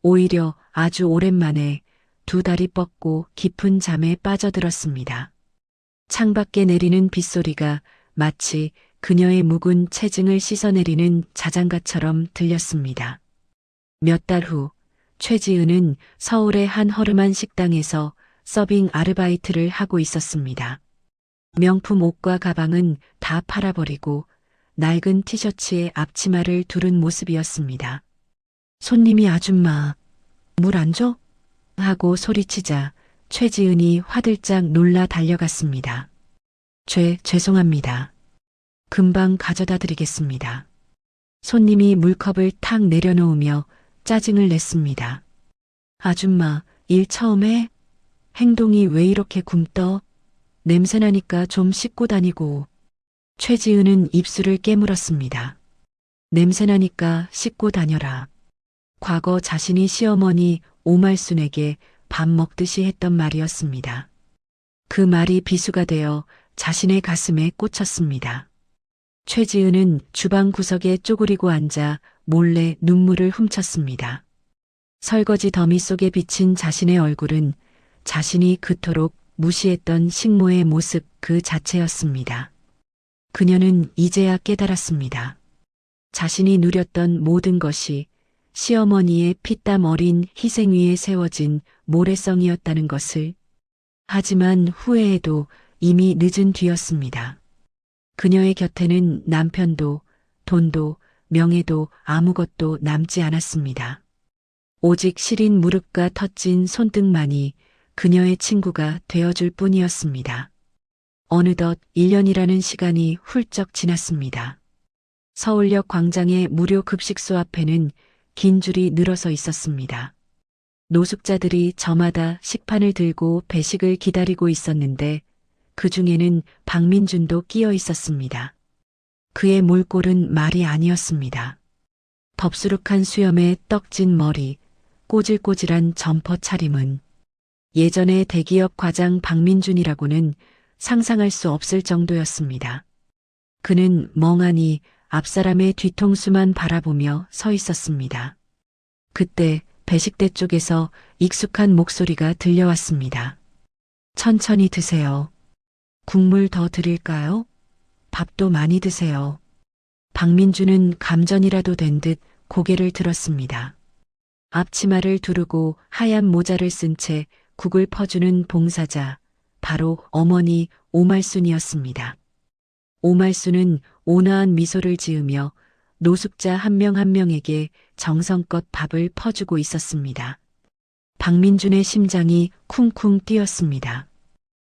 오히려 아주 오랜만에 두 다리 뻗고 깊은 잠에 빠져들었습니다. 창밖에 내리는 빗소리가 마치 그녀의 묵은 체증을 씻어내리는 자장가처럼 들렸습니다. 몇 달 후 최지은은 서울의 한 허름한 식당에서 서빙 아르바이트를 하고 있었습니다. 명품 옷과 가방은 다 팔아버리고 낡은 티셔츠에 앞치마를 두른 모습이었습니다. 손님이 아줌마, 물 안 줘? 하고 소리치자 최지은이 화들짝 놀라 달려갔습니다. 죄송합니다. 금방 가져다 드리겠습니다. 손님이 물컵을 탁 내려놓으며 짜증을 냈습니다. 아줌마, 일 처음 해? 행동이 왜 이렇게 굼떠? 냄새나니까 좀 씻고 다니고. 최지은은 입술을 깨물었습니다. 냄새나니까 씻고 다녀라. 과거 자신이 시어머니 오말순에게 밥 먹듯이 했던 말이었습니다. 그 말이 비수가 되어 자신의 가슴에 꽂혔습니다. 최지은은 주방 구석에 쪼그리고 앉아 몰래 눈물을 훔쳤습니다. 설거지 더미 속에 비친 자신의 얼굴은 자신이 그토록 무시했던 식모의 모습 그 자체였습니다. 그녀는 이제야 깨달았습니다. 자신이 누렸던 모든 것이 시어머니의 피땀 어린 희생 위에 세워진 모래성이었다는 것을. 하지만 후회해도 이미 늦은 뒤였습니다. 그녀의 곁에는 남편도 돈도 명예도 아무것도 남지 않았습니다. 오직 시린 무릎과 터진 손등만이 그녀의 친구가 되어줄 뿐이었습니다. 어느덧 1년이라는 시간이 훌쩍 지났습니다. 서울역 광장의 무료 급식소 앞에는 긴 줄이 늘어서 있었습니다. 노숙자들이 저마다 식판을 들고 배식을 기다리고 있었는데 그 중에는 박민준도 끼어 있었습니다. 그의 몰골은 말이 아니었습니다. 덥수룩한 수염에 떡진 머리, 꼬질꼬질한 점퍼 차림은 예전의 대기업 과장 박민준이라고는 상상할 수 없을 정도였습니다. 그는 멍하니 앞사람의 뒤통수만 바라보며 서 있었습니다. 그때 배식대 쪽에서 익숙한 목소리가 들려왔습니다. 천천히 드세요. 국물 더 드릴까요? 밥도 많이 드세요. 박민주는 감전이라도 된 듯 고개를 들었습니다. 앞치마를 두르고 하얀 모자를 쓴 채 국을 퍼주는 봉사자, 바로 어머니 오말순이었습니다. 오말순은 온화한 미소를 지으며 노숙자 한 명 한 명에게 정성껏 밥을 퍼주고 있었습니다. 박민준의 심장이 쿵쿵 뛰었습니다.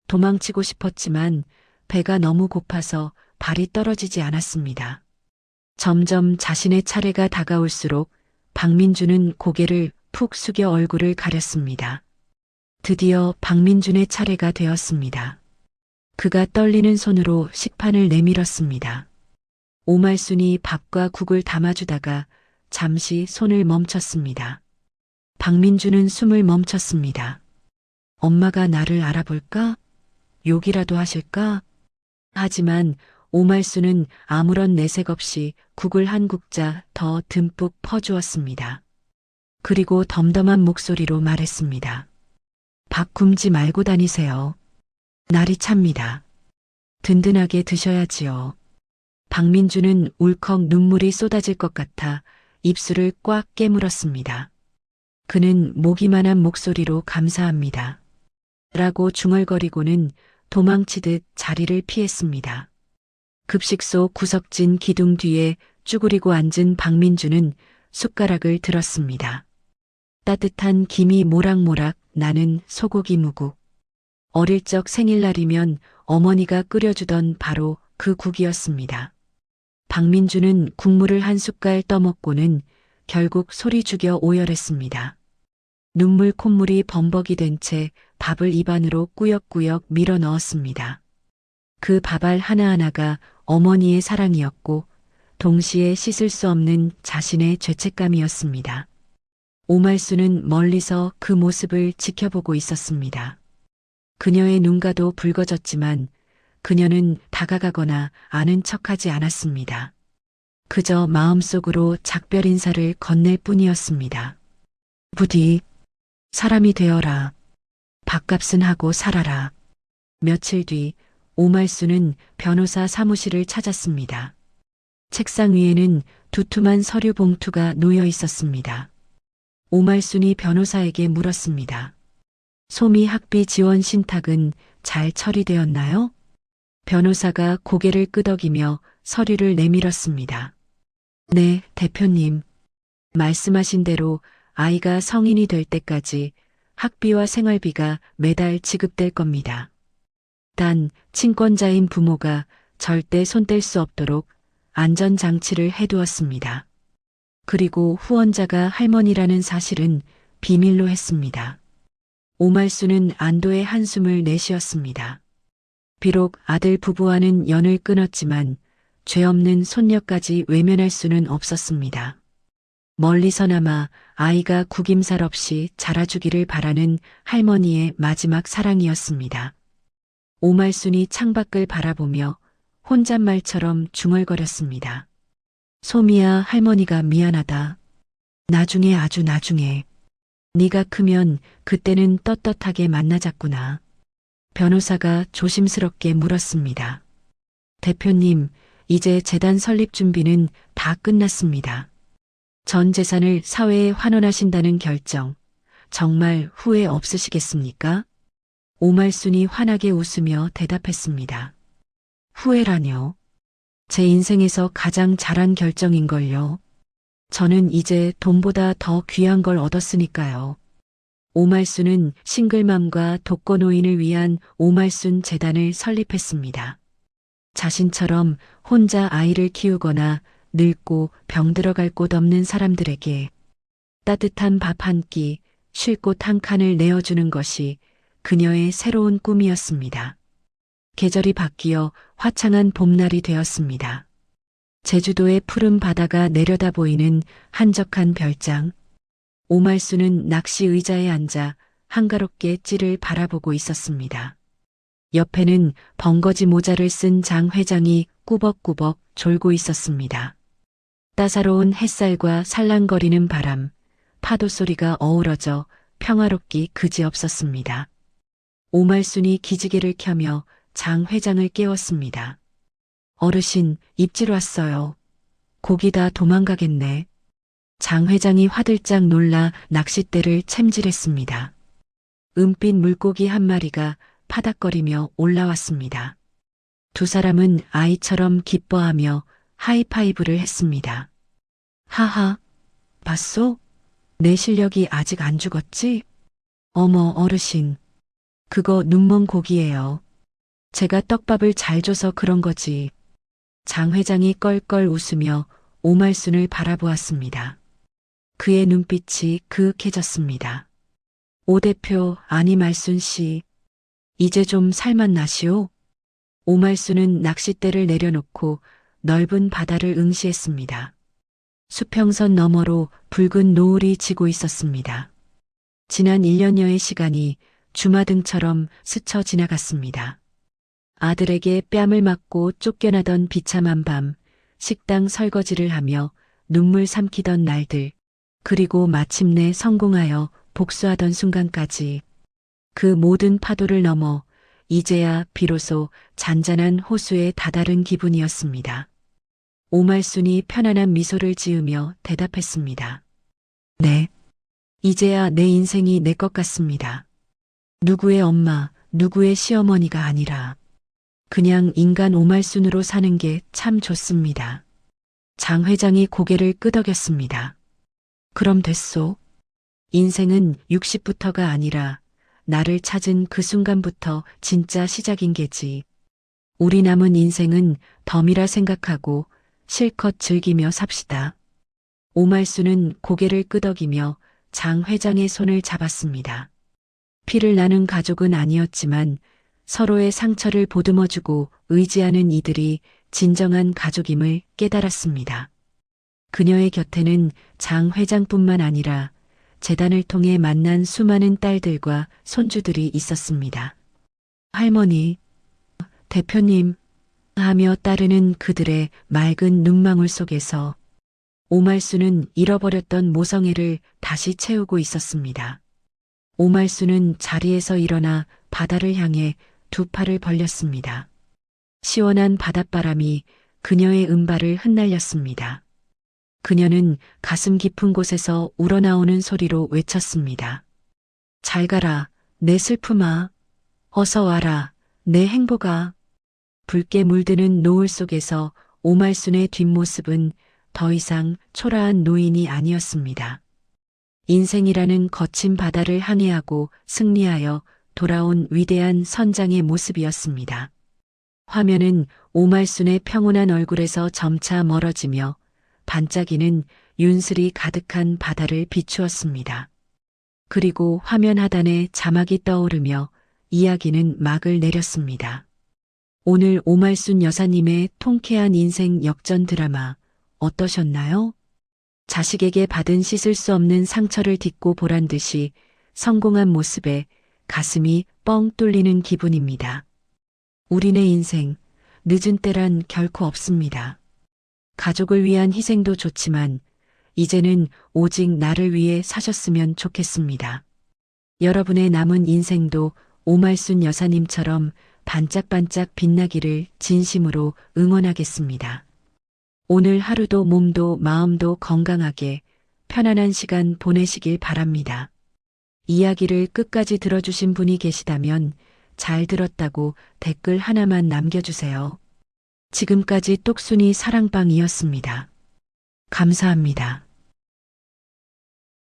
도망치고 싶었지만 배가 너무 고파서 발이 떨어지지 않았습니다. 점점 자신의 차례가 다가올수록 박민준은 고개를 푹 숙여 얼굴을 가렸습니다. 드디어 박민준의 차례가 되었습니다. 그가 떨리는 손으로 식판을 내밀었습니다. 오말순이 밥과 국을 담아주다가 잠시 손을 멈췄습니다. 박민준은 숨을 멈췄습니다. 엄마가 나를 알아볼까? 욕이라도 하실까? 하지만 오말순은 아무런 내색 없이 국을 한 국자 더 듬뿍 퍼주었습니다. 그리고 덤덤한 목소리로 말했습니다. 밥 굶지 말고 다니세요. 날이 찹니다. 든든하게 드셔야지요. 박민주는 울컥 눈물이 쏟아질 것 같아 입술을 꽉 깨물었습니다. 그는 모기만한 목소리로 감사합니다. 라고 중얼거리고는 도망치듯 자리를 피했습니다. 급식소 구석진 기둥 뒤에 쭈그리고 앉은 박민주는 숟가락을 들었습니다. 따뜻한 김이 모락모락 나는 소고기 무국. 어릴 적 생일날이면 어머니가 끓여주던 바로 그 국이었습니다. 박민주는 국물을 한 숟갈 떠먹고는 결국 소리 죽여 오열했습니다. 눈물 콧물이 범벅이 된 채 밥을 입안으로 꾸역꾸역 밀어 넣었습니다. 그 밥알 하나하나가 어머니의 사랑이었고 동시에 씻을 수 없는 자신의 죄책감이었습니다. 오말수는 멀리서 그 모습을 지켜보고 있었습니다. 그녀의 눈가도 붉어졌지만 그녀는 다가가거나 아는 척하지 않았습니다. 그저 마음속으로 작별 인사를 건넬 뿐이었습니다. 부디 사람이 되어라. 밥값은 하고 살아라. 며칠 뒤 오말수는 변호사 사무실을 찾았습니다. 책상 위에는 두툼한 서류 봉투가 놓여 있었습니다. 오말순이 변호사에게 물었습니다. 소미 학비 지원 신탁은 잘 처리되었나요? 변호사가 고개를 끄덕이며 서류를 내밀었습니다. 네, 대표님. 말씀하신 대로 아이가 성인이 될 때까지 학비와 생활비가 매달 지급될 겁니다. 단 친권자인 부모가 절대 손댈 수 없도록 안전장치를 해두었습니다. 그리고 후원자가 할머니라는 사실은 비밀로 했습니다. 오말수는 안도의 한숨을 내쉬었습니다. 비록 아들 부부와는 연을 끊었지만 죄 없는 손녀까지 외면할 수는 없었습니다. 멀리서나마 아이가 구김살 없이 자라주기를 바라는 할머니의 마지막 사랑이었습니다. 오말순이 창밖을 바라보며 혼잣말처럼 중얼거렸습니다. 소미야, 할머니가 미안하다. 나중에 아주 나중에. 네가 크면 그때는 떳떳하게 만나자꾸나. 변호사가 조심스럽게 물었습니다. 대표님, 이제 재단 설립 준비는 다 끝났습니다. 전 재산을 사회에 환원하신다는 결정, 정말 후회 없으시겠습니까? 오말순이 환하게 웃으며 대답했습니다. 후회라뇨? 제 인생에서 가장 잘한 결정인걸요. 저는 이제 돈보다 더 귀한 걸 얻었으니까요. 오말순은 싱글맘과 독거노인을 위한 오말순 재단을 설립했습니다. 자신처럼 혼자 아이를 키우거나 늙고 병들어갈 곳 없는 사람들에게 따뜻한 밥 한 끼, 쉴 곳 한 칸을 내어주는 것이 그녀의 새로운 꿈이었습니다. 계절이 바뀌어 화창한 봄날이 되었습니다. 제주도의 푸른 바다가 내려다 보이는 한적한 별장. 오말수는 낚시 의자에 앉아 한가롭게 찌를 바라보고 있었습니다. 옆에는 벙거지 모자를 쓴 장 회장이 꾸벅꾸벅 졸고 있었습니다. 따사로운 햇살과 살랑거리는 바람, 파도 소리가 어우러져 평화롭기 그지없었습니다. 오말순이 기지개를 켜며 장 회장을 깨웠습니다. 어르신, 입질 왔어요. 고기 다 도망가겠네. 장 회장이 화들짝 놀라 낚싯대를 챔질했습니다. 은빛 물고기 한 마리가 파닥거리며 올라왔습니다. 두 사람은 아이처럼 기뻐하며 하이파이브를 했습니다. 하하, 봤소? 내 실력이 아직 안 죽었지? 어머, 어르신. 그거 눈먼 고기예요. 제가 떡밥을 잘 줘서 그런 거지. 장 회장이 껄껄 웃으며 오말순을 바라보았습니다. 그의 눈빛이 그윽해졌습니다. 오 대표, 아니 말순 씨, 이제 좀 살맛나시오? 오말순은 낚싯대를 내려놓고 넓은 바다를 응시했습니다. 수평선 너머로 붉은 노을이 지고 있었습니다. 지난 1년여의 시간이 주마등처럼 스쳐 지나갔습니다. 아들에게 뺨을 맞고 쫓겨나던 비참한 밤, 식당 설거지를 하며 눈물 삼키던 날들, 그리고 마침내 성공하여 복수하던 순간까지 그 모든 파도를 넘어 이제야 비로소 잔잔한 호수에 다다른 기분이었습니다. 오말순이 편안한 미소를 지으며 대답했습니다. 네. 이제야 내 인생이 내 것 같습니다. 누구의 엄마, 누구의 시어머니가 아니라 그냥 인간 오말순으로 사는 게 참 좋습니다. 장 회장이 고개를 끄덕였습니다. 그럼 됐소. 인생은 60부터가 아니라 나를 찾은 그 순간부터 진짜 시작인 게지. 우리 남은 인생은 덤이라 생각하고 실컷 즐기며 삽시다. 오말순은 고개를 끄덕이며 장 회장의 손을 잡았습니다. 피를 나눈 가족은 아니었지만 서로의 상처를 보듬어주고 의지하는 이들이 진정한 가족임을 깨달았습니다. 그녀의 곁에는 장 회장뿐만 아니라 재단을 통해 만난 수많은 딸들과 손주들이 있었습니다. 할머니, 대표님 하며 따르는 그들의 맑은 눈망울 속에서 오말순은 잃어버렸던 모성애를 다시 채우고 있었습니다. 오말순은 자리에서 일어나 바다를 향해 두 팔을 벌렸습니다. 시원한 바닷바람이 그녀의 은발을 흩날렸습니다. 그녀는 가슴 깊은 곳에서 우러나오는 소리로 외쳤습니다. 잘 가라, 내 슬픔아. 어서 와라, 내 행복아. 붉게 물드는 노을 속에서 오말순의 뒷모습은 더 이상 초라한 노인이 아니었습니다. 인생이라는 거친 바다를 항해하고 승리하여 돌아온 위대한 선장의 모습이었습니다. 화면은 오말순의 평온한 얼굴에서 점차 멀어지며 반짝이는 윤슬이 가득한 바다를 비추었습니다. 그리고 화면 하단에 자막이 떠오르며 이야기는 막을 내렸습니다. 오늘 오말순 여사님의 통쾌한 인생 역전 드라마 어떠셨나요? 자식에게 받은 씻을 수 없는 상처를 딛고 보란 듯이 성공한 모습에 가슴이 뻥 뚫리는 기분입니다. 우리네 인생, 늦은 때란 결코 없습니다. 가족을 위한 희생도 좋지만 이제는 오직 나를 위해 사셨으면 좋겠습니다. 여러분의 남은 인생도 오말순 여사님처럼 반짝반짝 빛나기를 진심으로 응원하겠습니다. 오늘 하루도 몸도 마음도 건강하게 편안한 시간 보내시길 바랍니다. 이야기를 끝까지 들어주신 분이 계시다면 잘 들었다고 댓글 하나만 남겨주세요. 지금까지 똑순이 사랑방이었습니다. 감사합니다.